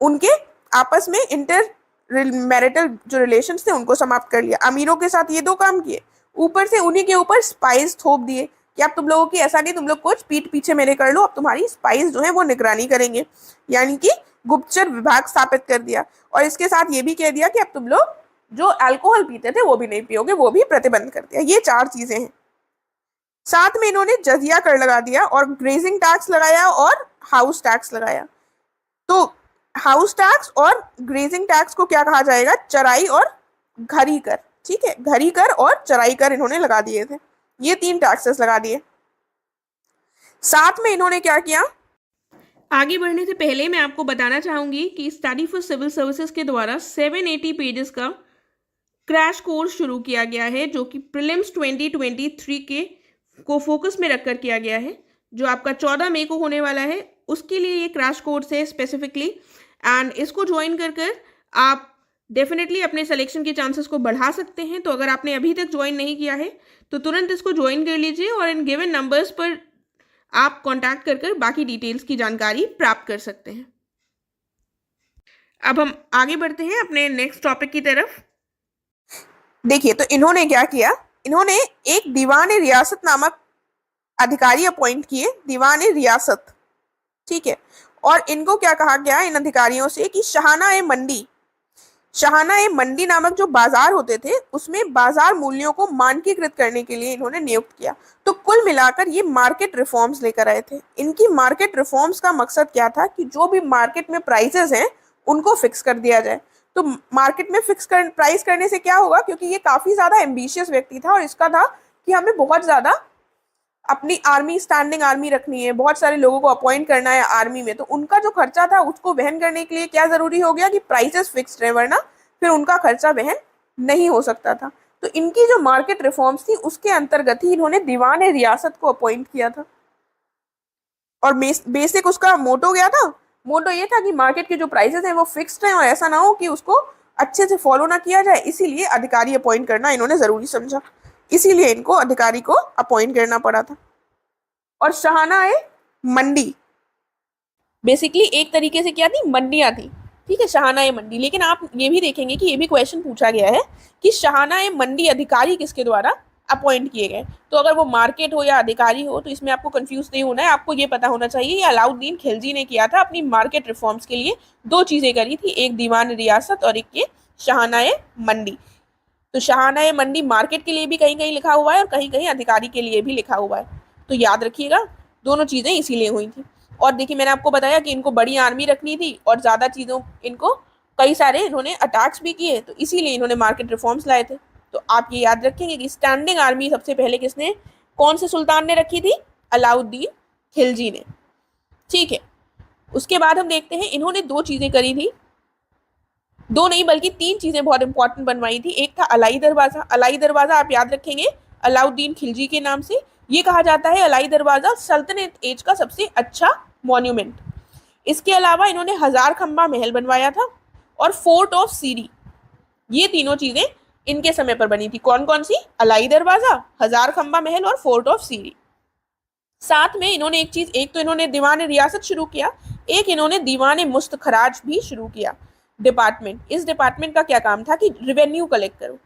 उनके आपस में इंटर मैरिटल जो रिलेशंस थे उनको समाप्त कर लिया। अमीरों के साथ ये दो काम किए, ऊपर से उन्हीं के ऊपर स्पाइस थोप दिए कि अब तुम लोगों की ऐसा नहीं, तुम लोग कुछ पीठ पीछे मेरे कर लो, अब तुम्हारी स्पाइस जो है वो निगरानी करेंगे, यानी कि गुप्तचर विभाग स्थापित कर दिया। और इसके साथ ये भी कह दिया कि अब तुम लोग जो अल्कोहल पीते थे वो भी नहीं पियोगे, वो भी प्रतिबंध कर दिया। ये 4 चीजें हैं। साथ में इन्होंने जजिया कर लगा दिया और ग्रेजिंग टैक्स लगाया और हाउस टैक्स लगाया। तो हाउस टैक्स और ग्रेजिंग टैक्स को क्या कहा जाएगा? चराई और घरी कर। ठीक है, घरी कर और चराई कर इन्होंने लगा दिए थे। ये 3 टैक्सेस लगा दिए। साथ में इन्होंने क्या किया? आगे बढ़ने से पहले मैं आपको बताना चाहूंगी कि स्टडी फॉर सिविल सर्विसेज के द्वारा 780 पेजेस का क्रैश कोर्स शुरू किया गया है, जो कि प्रीलिम्स 2023 के को फोकस में रखकर किया गया है, जो आपका 14 मई को होने वाला है। उसके लिए ये क्रैश कोर्स है स्पेसिफिकली, एंड इसको ज्वाइन कर आप डेफिनेटली अपने सिलेक्शन के चांसेस को बढ़ा सकते हैं। तो अगर आपने अभी तक ज्वाइन नहीं किया है तो तुरंत इसको ज्वाइन कर लीजिए और इन गिवन नंबर्स पर आप कांटेक्ट कर बाकी डिटेल्स की जानकारी प्राप्त कर सकते हैं। अब हम आगे बढ़ते हैं अपने नेक्स्ट टॉपिक की तरफ। देखिए, तो इन्होंने क्या किया? इन्होंने एक दीवान रियासत नामक अधिकारी अपॉइंट किए, दीवान रियासत। ठीक है, और इनको क्या कहा गया इन अधिकारियों से कि शाहाना मंडी नामक जो बाजार होते थे उसमें बाजार मूल्यों को मानकीकृत करने के लिए इन्होंने नियुक्त किया। तो कुल मिलाकर ये मार्केट रिफॉर्म्स लेकर आए थे। इनकी मार्केट रिफॉर्म्स का मकसद क्या था कि जो भी मार्केट में प्राइसेस हैं उनको फिक्स कर दिया जाए। तो मार्केट में प्राइस करने से क्या होगा? क्योंकि ये काफी ज्यादा एम्बिशियस व्यक्ति था और इसका था कि हमें बहुत ज्यादा अपनी आर्मी, स्टैंडिंग आर्मी रखनी है, बहुत सारे लोगों को अपॉइंट करना है आर्मी में, तो उनका जो खर्चा था उसको वहन करने के लिए क्या जरूरी हो गया कि प्राइसेस फिक्स्ड रहे, वरना फिर उनका खर्चा वहन नहीं हो सकता था। तो इनकी जो मार्केट रिफॉर्म्स थी उसके अंतर्गत ही इन्होंने दीवान रियासत को अपॉइंट किया था। और बेसिक उसका मोटो क्या था? मोटो ये था कि मार्केट के जो प्राइसेस हैं वो फिक्स्ड हैं और ऐसा ना हो कि उसको अच्छे से फॉलो ना किया जाए, इसीलिए अधिकारी अपॉइंट करना इन्होंने जरूरी समझा, इसीलिए इनको अधिकारी को अपॉइंट करना पड़ा था। और शाहाना मंडी बेसिकली एक तरीके से क्या थी? मंडियां थी। ठीक है, शाहाना मंडी। लेकिन आप ये भी देखेंगे कि ये भी क्वेश्चन पूछा गया है कि शाहाना मंडी अधिकारी किसके द्वारा अपॉइंट किए गए। तो अगर वो मार्केट हो या अधिकारी हो तो इसमें आपको कंफ्यूज नहीं होना है। आपको ये पता होना चाहिए ये अलाउद्दीन खिलजी ने किया था अपनी मार्केट रिफॉर्म्स के लिए। 2 चीजें करी थी, एक दीवान रियासत और एक ये शाहाना मंडी। तो शाहाना मंडी मार्केट के लिए भी कहीं कहीं लिखा हुआ है और कहीं कहीं अधिकारी के लिए भी लिखा हुआ है, तो याद रखिएगा दोनों चीजें इसीलिए हुई थी। और देखिए, मैंने आपको बताया कि इनको बड़ी आर्मी रखनी थी और ज्यादा चीजों, इनको कई सारे इन्होंने अटैक्स भी किए, तो इसीलिए इन्होंने मार्केट रिफॉर्म्स लाए थे। तो आप ये याद रखेंगे कि स्टैंडिंग आर्मी सबसे पहले किसने, कौन से सुल्तान ने रखी थी? अलाउद्दीन खिलजी ने। ठीक है, उसके बाद हम देखते हैं इन्होंने 2 चीजें करी थी, 2 नहीं बल्कि 3 चीजें बहुत इंपॉर्टेंट बनवाई थी। एक था अलाई दरवाजा। अलाई दरवाजा आप याद रखेंगे अलाउद्दीन खिलजी के नाम से। ये कहा जाता है अलाई दरवाजा सल्तनत एज का सबसे अच्छा मॉन्यूमेंट। इसके अलावा इन्होंने 1000 खंबा महल बनवाया था और फोर्ट ऑफ सीरी। ये तीनों चीजें इनके समय पर बनी थी। कौन कौन सी? अलाई दरवाजा, 1000 खंबा महल और फोर्ट ऑफ सीरी। साथ में इन्होंने एक तो इन्होंने दीवान रियासत शुरू किया, एक इन्होंने दीवान मुस्त खराज भी शुरू किया डिपार्टमेंट। इस डिपार्टमेंट का क्या काम था कि रिवेन्यू कलेक्ट करो।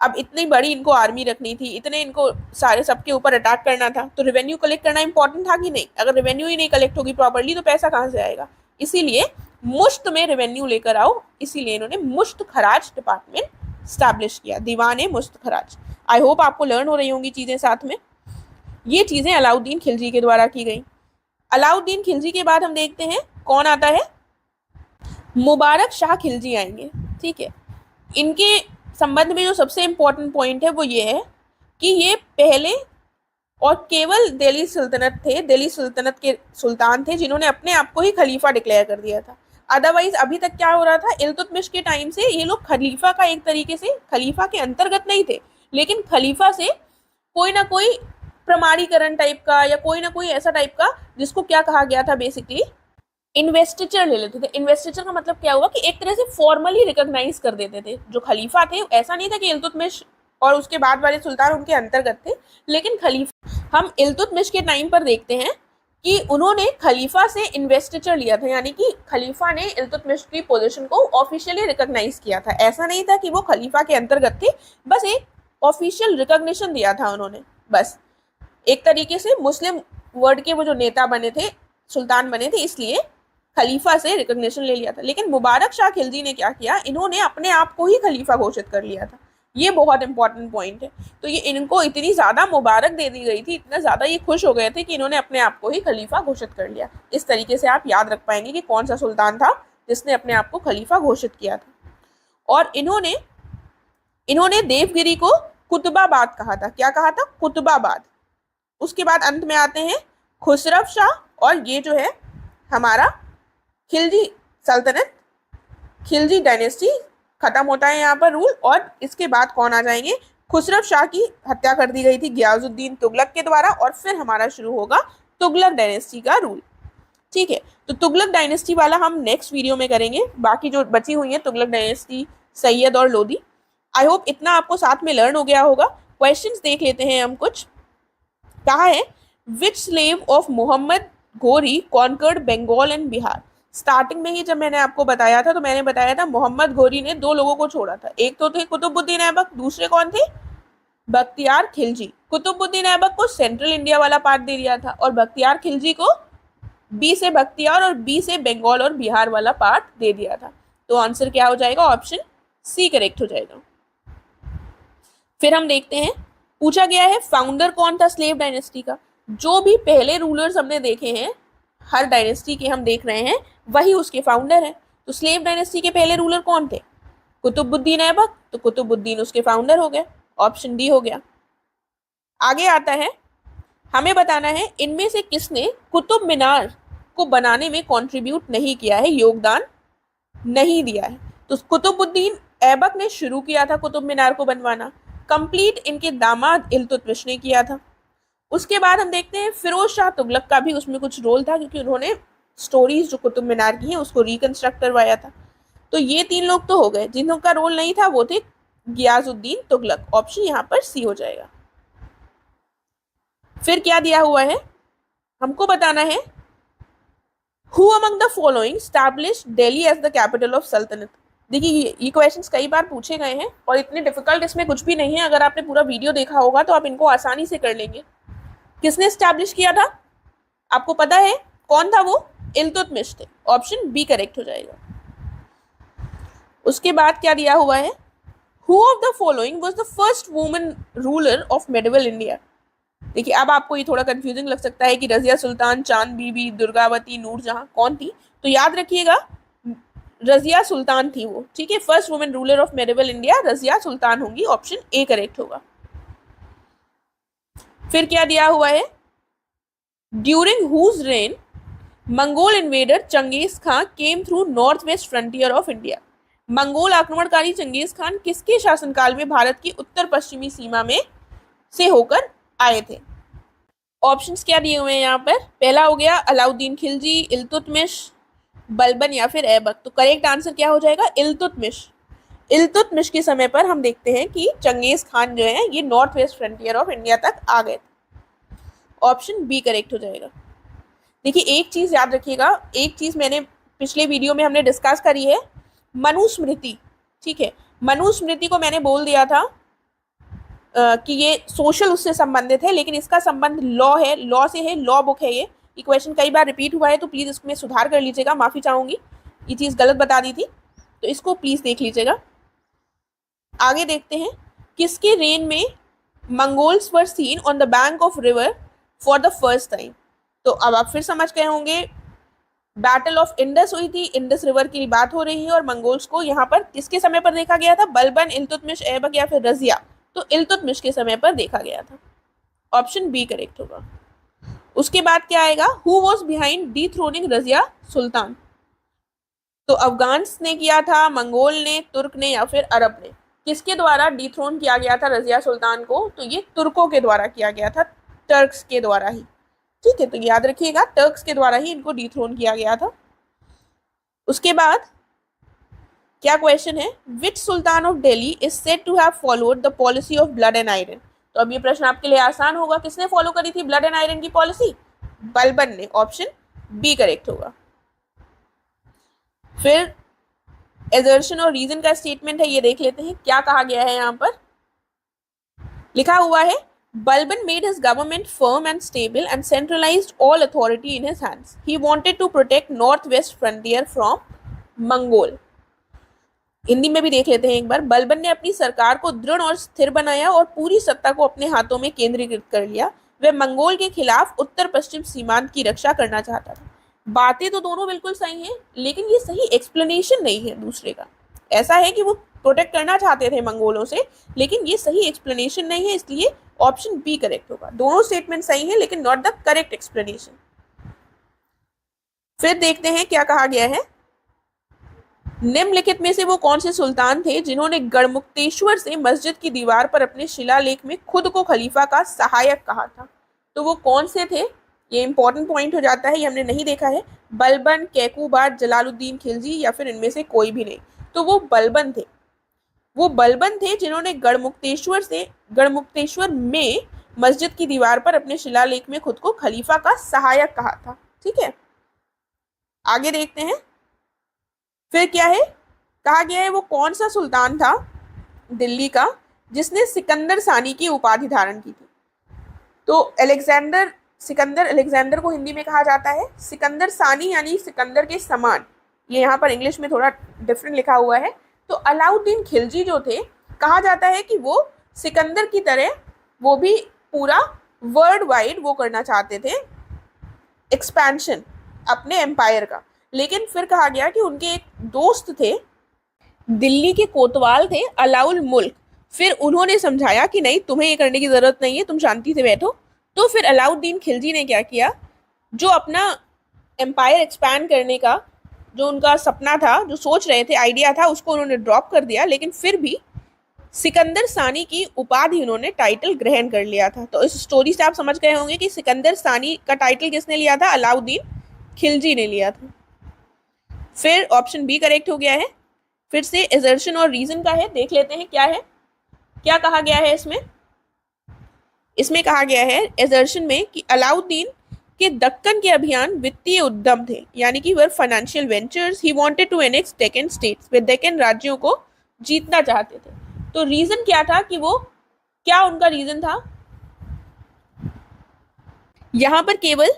अब इतनी बड़ी इनको आर्मी रखनी थी, इतने इनको सारे सबके ऊपर अटैक करना था, तो रिवेन्यू कलेक्ट करना इंपॉर्टेंट था कि नहीं? अगर रिवेन्यू ही नहीं कलेक्ट होगी प्रॉपर्ली तो पैसा कहाँ से आएगा? इसीलिए मुश्त में रेवेन्यू लेकर आओ, इसीलिए इन्होंने मुश्त खराज डिपार्टमेंट स्टैब्लिश किया, दीवान मुश्त खराज। आई होप आपको लर्न हो रही होंगी चीजें साथ में। ये चीज़ें अलाउद्दीन खिलजी के द्वारा की गई। अलाउद्दीन खिलजी के बाद हम देखते हैं कौन आता है, मुबारक शाह खिलजी आएंगे। ठीक है, इनके संबंध में जो सबसे इम्पोर्टेंट पॉइंट है वो ये है कि ये पहले और केवल दिल्ली सल्तनत थे, दिल्ली सल्तनत के सुल्तान थे जिन्होंने अपने आप को ही खलीफा डिक्लेयर कर दिया था। अदरवाइज अभी तक क्या हो रहा था, इल्तुतमिश के टाइम से ये लोग खलीफा का एक तरीके से खलीफा के अंतर्गत नहीं थे, लेकिन खलीफा से कोई ना कोई प्रमाणीकरण टाइप का या कोई ना कोई ऐसा टाइप का, जिसको क्या कहा गया था बेसिकली, इन्वेस्टिचर ले लेते थे। इन्वेस्टिचर का मतलब क्या हुआ कि एक तरह से फॉर्मली रिकॉग्नाइज कर देते थे जो खलीफा थे। ऐसा नहीं था कि इल्तुतमिश और उसके बाद वाले सुल्तान उनके अंतर्गत थे, लेकिन खलीफा, हम इल्तुतमिश के टाइम पर देखते हैं कि उन्होंने खलीफा से इन्वेस्टिचर लिया था, यानी कि खलीफा ने इल्तुतमिश की पोजीशन को ऑफिशियली रिकॉग्नाइज किया था। ऐसा नहीं था कि वो खलीफा के अंतर्गत थे, बस एक ऑफिशियल रिकॉग्निशन दिया था उन्होंने। बस एक तरीके से मुस्लिम वर्ल्ड के वो जो नेता बने थे, सुल्तान बने थे, इसलिए खलीफा से रिकॉग्निशन ले लिया था। लेकिन मुबारक शाह खिलजी ने क्या किया, इन्होंने अपने आप को ही खलीफा घोषित कर लिया था। ये बहुत इंपॉर्टेंट पॉइंट है। तो ये इनको इतनी ज़्यादा मुबारक दे दी गई थी, इतना ज़्यादा ये खुश हो गए थे कि इन्होंने अपने आप को ही खलीफा घोषित कर लिया। इस तरीके से आप याद रख पाएंगे कि कौन सा सुल्तान था जिसने अपने आप को खलीफा घोषित किया था। और इन्होंने देवगिरी को कुतुबाबाद कहा था। क्या कहा था? कुतुबाबाद। उसके बाद अंत में आते हैं खुसरव शाह, और ये जो है हमारा खिलजी सल्तनत, खिलजी डायनेस्टी खत्म होता है यहाँ पर रूल। और इसके बाद कौन आ जाएंगे? खुसरव शाह की हत्या कर दी गई थी गियाजुद्दीन तुगलक के द्वारा, और फिर हमारा शुरू होगा तुगलक डायनेस्टी का रूल। ठीक है, तो तुगलक डायनेस्टी वाला हम नेक्स्ट वीडियो में करेंगे। बाकी जो बची हुई है तुगलक डायनेस्टी, सैयद और लोदी, आई होप इतना आपको साथ में लर्न हो गया होगा। क्वेश्चंस देख लेते हैं हम कुछ। कहा है विच slave of Mohammad Ghori conquered Bengal and Bihar. Starting में ही जब मैंने आपको बताया था तो मैंने बताया था मोहम्मद घोरी ने दो लोगों को छोड़ा था। एक तो थे कुतुबुद्दीन ऐबक, दूसरे कौन थे? बख्तियार खिलजी। कुतुबुद्दीन ऐबक को सेंट्रल इंडिया वाला पार्ट दे दिया था और बख्तियार खिलजी को बी से बख्तियार और बी से बंगाल और बिहार वाला पार्ट दे दिया था। तो आंसर क्या हो जाएगा? ऑप्शन सी करेक्ट हो जाएगा। फिर हम देखते हैं, पूछा गया है फाउंडर कौन था स्लेव डायनेस्टी का। जो भी पहले रूलर्स हमने देखे हैं, हर डायनेस्टी के हम देख रहे हैं, वही उसके फाउंडर हैं। तो स्लेव डायनेस्टी के पहले रूलर कौन थे? कुतुबुद्दीन ऐबक, तो कुतुबुद्दीन उसके फाउंडर हो गए। ऑप्शन डी हो गया। आगे आता है, हमें बताना है इनमें से किसने कुतुब मीनार को बनाने में कंट्रीब्यूट नहीं किया है, योगदान नहीं दिया है। तो कुतुबुद्दीन ऐबक ने शुरू किया था कुतुब मीनार को बनवाना, कंप्लीट इनके दामाद इल्तुतमिश ने किया था। उसके बाद हम देखते हैं फिरोज शाह तुगलक का भी उसमें कुछ रोल था, क्योंकि उन्होंने स्टोरीज जो कुतुब मीनार की है उसको रिकंस्ट्रक्ट करवाया था। तो ये तीन लोग तो हो गए। जिनका रोल नहीं था वो थे गियाजुद्दीन तुगलक। ऑप्शन यहाँ पर सी हो जाएगा। फिर क्या दिया हुआ है, हमको बताना है who among the following established Delhi as the capital of sultanate. देखिए ये क्वेश्चंस कई बार पूछे गए हैं और इतने डिफिकल्ट इसमें कुछ भी नहीं है। अगर आपने पूरा वीडियो देखा होगा तो आप इनको आसानी से कर लेंगे। किसने स्टैब्लिश किया था? आपको पता है कौन था वो? इल्तुतमिश थे। ऑप्शन बी करेक्ट हो जाएगा। उसके बाद क्या दिया हुआ है, who of the following was the first woman ruler of medieval India. देखिए अब आपको ये थोड़ा कंफ्यूजिंग लग सकता है कि रजिया सुल्तान, चांद बीबी, दुर्गावती, नूरजहां कौन थी। तो याद रखिएगा रजिया सुल्तान थी वो। ठीक है, first women ruler of medieval India Razia Sultan होंगी। ऑप्शन ए करेक्ट होगा। फिर क्या दिया हुआ है, during whose reign Mongol invader Genghis Khan came through north west frontier of India. Mongol आक्रमणकारी चंगेज खान किसके शासनकाल में भारत की उत्तर पश्चिमी सीमा में से होकर आए थे? ऑप्शंस क्या दिए हुए हैं यहाँ पर? पहला हो गया अलाउद्दीन खिलजी, इल्तुतमिश, बलबन या फिर ऐबक। तो करेक्ट आंसर क्या हो जाएगा? इल्तुतमिश। इल्तुतमिश के समय पर हम देखते हैं कि चंगेज खान जो है ये north west frontier of India तक आ गए। ऑप्शन बी करेक्ट हो जाएगा। देखिए एक चीज याद रखिएगा, एक चीज मैंने पिछले वीडियो में हमने डिस्कस करी है, मनुस्मृति। ठीक है, मनुस्मृति को मैंने बोल दिया था कि ये सोशल उससे संबंधित है, लेकिन इसका संबंध लॉ है, लॉ से है, लॉ बुक है। ये क्वेश्चन कई बार रिपीट हुआ है तो प्लीज़ इसमें सुधार कर लीजिएगा, माफ़ी चाहूँगी, ये चीज़ गलत बता दी थी तो इसको प्लीज़ देख लीजिएगा। आगे देखते हैं, किसके रेन में Mongols were seen on the bank of river for the first time. तो अब आप फिर समझ गए होंगे, बैटल ऑफ इंडस हुई थी, इंडस रिवर की बात हो रही है, और मंगोल्स को यहाँ पर किसके समय पर देखा गया था? बलबन, इल्तुतमिश, ऐबक या फिर रजिया? तो इल्तुतमिश के समय पर देखा गया था। ऑप्शन बी करेक्ट होगा। उसके बाद क्या आएगा? Who was behind डिथ्रोनिंग Razia Sultan? तो अफगान्स ने किया था, मंगोल ने, तुर्क ने या फिर अरब ने? किसके द्वारा डिथ्रोन किया गया था रजिया सुल्तान को? तो ये तुर्कों के द्वारा किया गया था, टर्क्स के द्वारा ही। ठीक है, तो याद रखिएगा, टर्क्स के द्वारा ही इनको डिथ्रोन किया गया था। उसके बाद क्या क्वेश्चन है? Which sultan of Delhi is said to have followed the policy of blood and iron? तो अब ये प्रश्न आपके लिए आसान होगा, किसने फॉलो करी थी ब्लड एंड आयरन की पॉलिसी? बलबन ने। ऑप्शन बी करेक्ट होगा। फिर एजर्शन और रीजन का स्टेटमेंट है, ये देख लेते हैं क्या कहा गया है। यहाँ पर लिखा हुआ है, Balban made his government firm and stable and centralized all authority in his hands. He wanted to protect northwest frontier from Mongol. Hindi में भी देख लेते हैं एक बार। बलबन ने अपनी सरकार को दृढ़ और स्थिर बनाया और पूरी सत्ता को अपने हाथों में केंद्रीकृत कर लिया। वह मंगोल के खिलाफ उत्तर पश्चिम सीमांत की रक्षा करना चाहता था। बातें तो दोनों बिल्कुल सही हैं, लेकिन ये सही एक्सप्लेनेशन नहीं है दूसरे का। ऐसा है कि वो प्रोटेक्ट करना चाहते थे मंगोलों से, लेकिन ये सही एक्सप्लेनेशन नहीं है, इसलिए ऑप्शन बी करेक्ट होगा। दोनों स्टेटमेंट सही है, लेकिन नॉट द करेक्ट एक्सप्लेनेशन। फिर देखते हैं क्या कहा गया है। निम्नलिखित में से वो कौन से सुल्तान थे जिन्होंने गढ़मुक्तेश्वर से मस्जिद की दीवार पर अपने शिलालेख में खुद को खलीफा का सहायक कहा था? तो वो कौन से थे? ये इंपॉर्टेंट पॉइंट हो जाता है, ये हमने नहीं देखा है। बलबन, कैकूबाद, जलालुद्दीन खिलजी या फिर इनमें से कोई भी नहीं? तो वो बलबन थे। वो बलबन थे जिन्होंने गढ़मुक्तेश्वर में मस्जिद की दीवार पर अपने शिलालेख में खुद को खलीफा का सहायक कहा था। ठीक है, आगे देखते हैं। फिर क्या है? कहा गया है वो कौन सा सुल्तान था दिल्ली का जिसने सिकंदर सानी की उपाधि धारण की थी? तो अलेक्जेंडर को हिंदी में कहा जाता है सिकंदर सानी, यानी सिकंदर के समान। ये यहाँ पर इंग्लिश में थोड़ा डिफरेंट लिखा हुआ है। तो अलाउद्दीन खिलजी जो थे, कहा जाता है कि वो सिकंदर की तरह वो भी पूरा वर्ल्ड वाइड वो करना चाहते थे, एक्सपेंशन अपने एम्पायर का। लेकिन फिर कहा गया कि उनके एक दोस्त थे, दिल्ली के कोतवाल थे, अलाउल मुल्क। फिर उन्होंने समझाया कि नहीं, तुम्हें ये करने की जरूरत नहीं है, तुम शांति से बैठो। तो फिर अलाउद्दीन खिलजी ने क्या किया, जो अपना एम्पायर एक्सपैंड करने का जो उनका सपना था, जो सोच रहे थे, आइडिया था, उसको उन्होंने ड्रॉप कर दिया। लेकिन फिर भी सिकंदर सानी की उपाधि उन्होंने टाइटल ग्रहण कर लिया था। तो इस स्टोरी से आप समझ गए होंगे कि सिकंदर सानी का टाइटल किसने लिया था? अलाउद्दीन खिलजी ने लिया था। फिर ऑप्शन बी करेक्ट हो गया है। फिर से एजर्शन और रीजन का है, देख लेते हैं क्या है, क्या कहा गया है इसमें कहा गया है एजर्शन में कि अलाउद्दीन के दक्कन के अभियान वित्तीय उद्यम थे, यानी कि were financial ventures. He wanted to annex Deccan states, वे डेक्कन राज्यों को जीतना चाहते थे। तो रीजन क्या था कि वो क्या उनका रीजन था? यहां पर केवल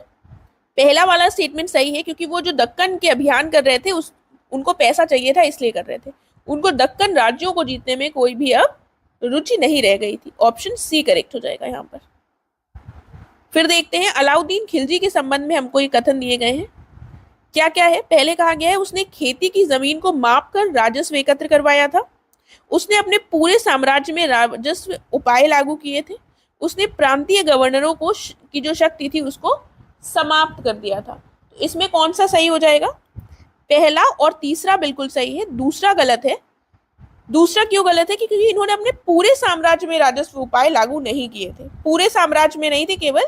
पहला वाला स्टेटमेंट सही है, क्योंकि वो जो दक्कन के अभियान कर रहे थे उनको पैसा चाहिए था, इसलिए कर रहे थे। उनको दक्कन राज्यों को जीतने में कोई भी अब रुचि नहीं रह गई थी। ऑप्शन सी करेक्ट हो जाएगा यहाँ पर। फिर देखते हैं अलाउद्दीन खिलजी के संबंध में हमको ये कथन दिए गए हैं, क्या क्या है। पहले कहा गया है उसने खेती की जमीन को माप कर राजस्व एकत्र करवाया था। उसने अपने पूरे साम्राज्य में राजस्व उपाय लागू किए थे। उसने प्रांतीय गवर्नरों को की जो शक्ति थी उसको समाप्त कर दिया था। तो इसमें कौन सा सही हो जाएगा? पहला और तीसरा बिल्कुल सही है, दूसरा गलत है। दूसरा क्यों गलत है? क्योंकि इन्होंने अपने पूरे साम्राज्य में राजस्व उपाय लागू नहीं किए थे। पूरे साम्राज्य में नहीं थे, केवल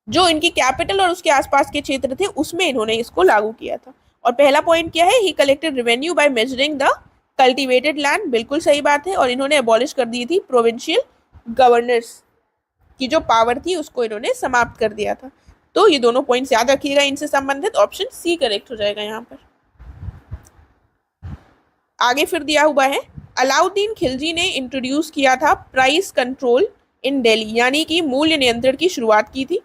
जो इनकी कैपिटल और उसके आसपास के क्षेत्र थे उसमें इन्होंने इसको लागू किया था। और पहला पॉइंट क्या है? ही collected revenue by measuring the cultivated land, बिल्कुल सही बात है। और इन्होंने अबॉलिश कर दी थी प्रोविंशियल गवर्नर्स की जो पावर थी उसको इन्होंने समाप्त कर दिया था। तो ये दोनों पॉइंट्स याद रखिएगा इनसे संबंधित। ऑप्शन सी करेक्ट हो जाएगा यहाँ पर। आगे फिर दिया हुआ है अलाउद्दीन खिलजी ने इंट्रोड्यूस किया था प्राइस कंट्रोल इन दिल्ली, यानी कि मूल्य नियंत्रण की शुरुआत की थी।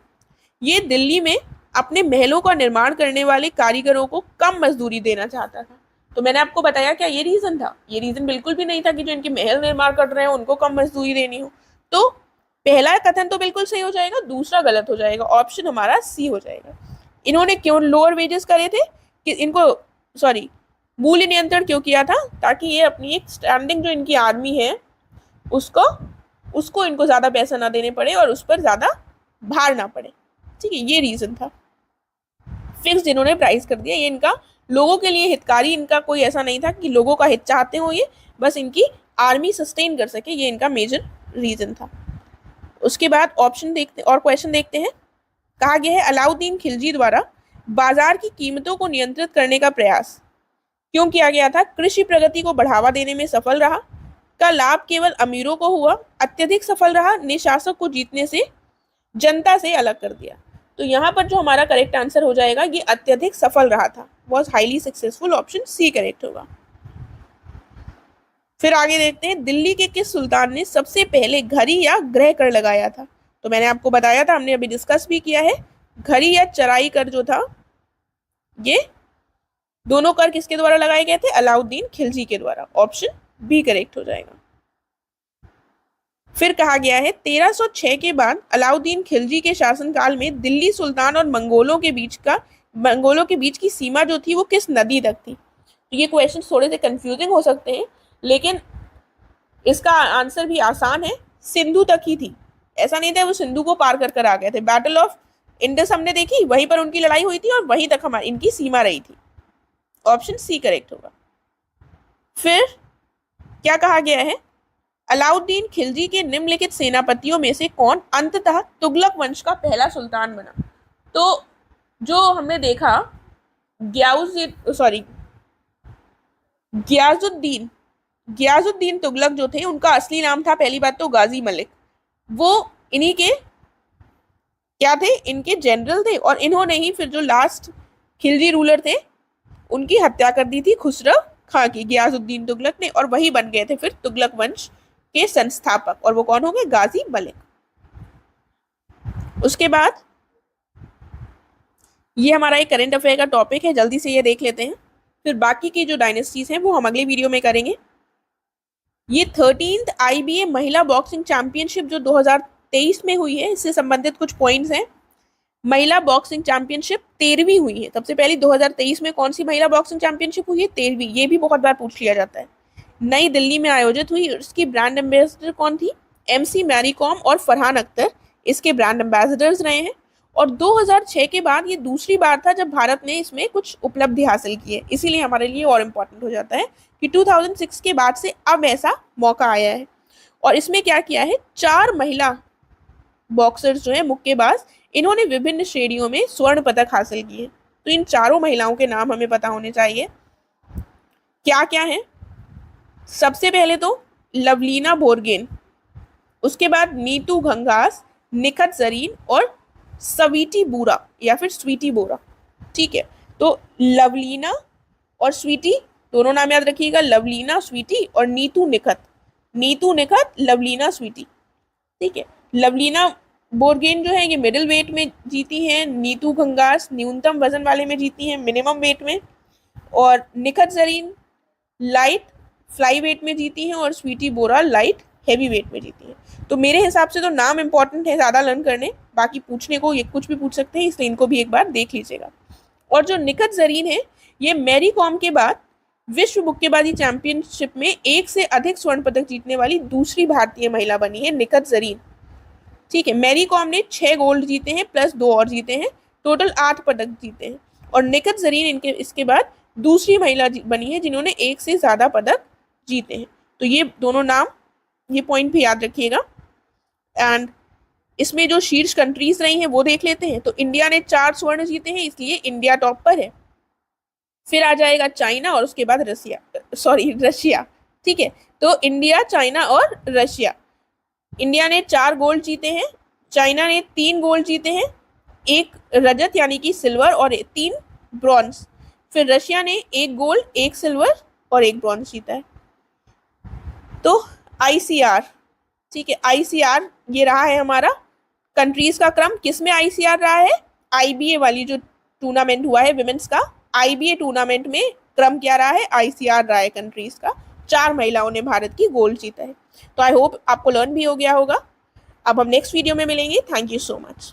ये दिल्ली में अपने महलों का निर्माण करने वाले कारीगरों को कम मजदूरी देना चाहता था। तो मैंने आपको बताया क्या ये रीजन था? ये रीजन बिल्कुल भी नहीं था कि जो इनके महल निर्माण कर रहे हैं उनको कम मजदूरी देनी हो। तो पहला कथन तो बिल्कुल सही हो जाएगा, दूसरा गलत हो जाएगा, ऑप्शन हमारा सी हो जाएगा। इन्होंने क्यों लोअर वेजेस करे थे कि इनको मूल्य नियंत्रण क्यों किया था, ताकि ये अपनी एक स्टैंडिंग जो इनकी आर्मी है उसको इनको ज्यादा पैसा ना देने पड़े और उस पर ज्यादा भार ना पड़े। ठीक है, ये रीजन था। फिक्स्ड इन्होंने प्राइस कर दिया, ये इनका लोगों के लिए हितकारी, इनका कोई ऐसा नहीं था कि लोगों का हित चाहते हो, ये बस इनकी आर्मी सस्टेन कर सके, ये इनका मेजर रीजन था। उसके बाद ऑप्शन देखते और क्वेश्चन देखते हैं। कहा गया है अलाउद्दीन खिलजी द्वारा बाजार की कीमतों को नियंत्रित करने का प्रयास क्यों किया गया था? कृषि प्रगति को बढ़ावा देने में सफल रहा, का लाभ केवल अमीरों को हुआ, अत्यधिक सफल रहा, निशासक को जीतने से जनता से अलग कर दिया। तो यहाँ पर जो हमारा करेक्ट आंसर हो जाएगा ये अत्यधिक सफल रहा था, was highly successful, option C correct होगा। फिर आगे देखते हैं, दिल्ली के किस सुल्तान ने सबसे पहले घरी या ग्रह कर लगाया था? तो मैंने आपको बताया था, हमने अभी डिस्कस भी किया है, घरी या चराई कर जो था, ये दोनों कर किसके द्वारा लगाए गए थे? अलाउद्दीन खिलजी के द्वारा, ऑप्शन बी करेक्ट हो जाएगा। फिर कहा गया है 1306 के बाद अलाउद्दीन खिलजी के शासनकाल में दिल्ली सुल्तान और मंगोलों के बीच की सीमा जो थी वो किस नदी तक थी? तो ये क्वेश्चन थोड़े से कंफ्यूजिंग हो सकते हैं, लेकिन इसका आंसर भी आसान है, सिंधु तक ही थी। ऐसा नहीं था वो सिंधु को पार कर कर आ गए थे। बैटल ऑफ इंडस हमने देखी, वहीं पर उनकी लड़ाई हुई थी और वहीं तक हमारी इनकी सीमा रही थी, ऑप्शन सी करेक्ट होगा। फिर क्या कहा गया है? अलाउद्दीन खिलजी के निम्नलिखित सेनापतियों में से कौन अंततः तुगलक वंश का पहला सुल्तान बना? तो जो हमने देखा गियाजुद्दीन तुगलक जो थे, उनका असली नाम था, पहली बात तो गाजी मलिक, वो इन्हीं के क्या थे? इनके जनरल थे, और इन्होंने ही फिर जो लास्ट खिलजी रूलर थे उनकी हत्या कर दी थी खुसरो खां की, गियाजुद्दीन तुगलक ने, और वही बन गए थे फिर तुगलक वंश के संस्थापक, और वो कौन होंगे? गाजी मलिक। उसके बाद ये हमारा एक करंट अफेयर का टॉपिक है, जल्दी से ये देख लेते हैं, फिर बाकी की जो डायनेस्टीज हैं वो हम अगले वीडियो में करेंगे। ये 13th IBA महिला बॉक्सिंग चैंपियनशिप जो 2023 में हुई है, इससे संबंधित कुछ पॉइंट्स हैं। महिला बॉक्सिंग चैंपियनशिप 13वीं हुई है। सबसे पहले 2023 में कौन सी महिला बॉक्सिंग चैंपियनशिप हुई है? 13वीं। ये भी बहुत बार पूछ लिया जाता है। नई दिल्ली में आयोजित हुई, इसकी ब्रांड एम्बेसडर कौन थी? MC मैरी कॉम और फरहान अख्तर इसके ब्रांड एम्बेसडर्स रहे हैं। और 2006 के बाद ये दूसरी बार था जब भारत ने इसमें कुछ उपलब्धि हासिल की है, इसीलिए हमारे लिए और इम्पोर्टेंट हो जाता है कि 2006 के बाद से अब ऐसा मौका आया है। और इसमें क्या किया है? 4 महिला बॉक्सर्स जो है, मुक्केबाज, इन्होंने विभिन्न श्रेणियों में स्वर्ण पदक हासिल किए। तो इन चारों महिलाओं के नाम हमें पता होने चाहिए, क्या क्या है। सबसे पहले तो लवलीना बोरगोहेन, उसके बाद नीतू घंघास, निखत जरीन और स्वीटी बोरा या फिर स्वीटी बोरा। ठीक है, तो लवलीना और स्वीटी दोनों नाम याद रखिएगा, लवलीना स्वीटी और नीतू निखत, लवलीना स्वीटी। ठीक है, लवलीना बोरगोहेन जो है ये मिडिल वेट में जीती हैं, नीतू घंघास न्यूनतम वजन वाले में जीती हैं, मिनिमम वेट में, और Nikhat Zareen light fly weight में जीती हैं, और Sweety Bora light heavy weight में जीती हैं। तो मेरे हिसाब से तो नाम इंपॉर्टेंट है ज़्यादा लर्न करने, बाकी पूछने को ये कुछ भी पूछ सकते हैं, इसलिए इनको भी एक बार देख लीजिएगा। और जो निखत जरीन है, ये मैरी कॉम के बाद विश्व मुक्केबाजी चैंपियनशिप में 1 से अधिक स्वर्ण पदक जीतने वाली दूसरी भारतीय महिला बनी है निखत जरीन। ठीक है, मैरी कॉम ने 6 गोल्ड जीते हैं प्लस 2 और जीते हैं, टोटल 8 पदक जीते हैं, और निखत जरीन इसके बाद दूसरी महिला बनी है जिन्होंने 1 से ज़्यादा पदक जीते हैं। तो ये दोनों नाम, ये पॉइंट भी याद रखिएगा। एंड इसमें जो शीर्ष कंट्रीज रही हैं वो देख लेते हैं। तो इंडिया ने 4 स्वर्ण जीते हैं, इसलिए इंडिया टॉप पर है। फिर आ जाएगा चाइना और उसके बाद रशिया। ठीक है, तो इंडिया, चाइना और रशिया। इंडिया ने 4 गोल्ड जीते हैं, चाइना ने 3 गोल्ड जीते हैं, 1 रजत यानी कि सिल्वर और 3 ब्रॉन्ज। फिर रशिया ने 1 गोल्ड, 1 सिल्वर और 1 ब्रॉन्ज जीता है। तो ICR, ठीक है, ICR ये रहा है हमारा कंट्रीज का क्रम। किसमें ICR रहा है? IBA वाली जो टूर्नामेंट हुआ है विमेंस का, IBA टूर्नामेंट में क्रम क्या रहा है? ICR रहा है कंट्रीज का। 4 महिलाओं ने भारत की गोल्ड जीता है। तो आई होप आपको लर्न भी हो गया होगा। अब हम नेक्स्ट वीडियो में मिलेंगे। Thank you so much.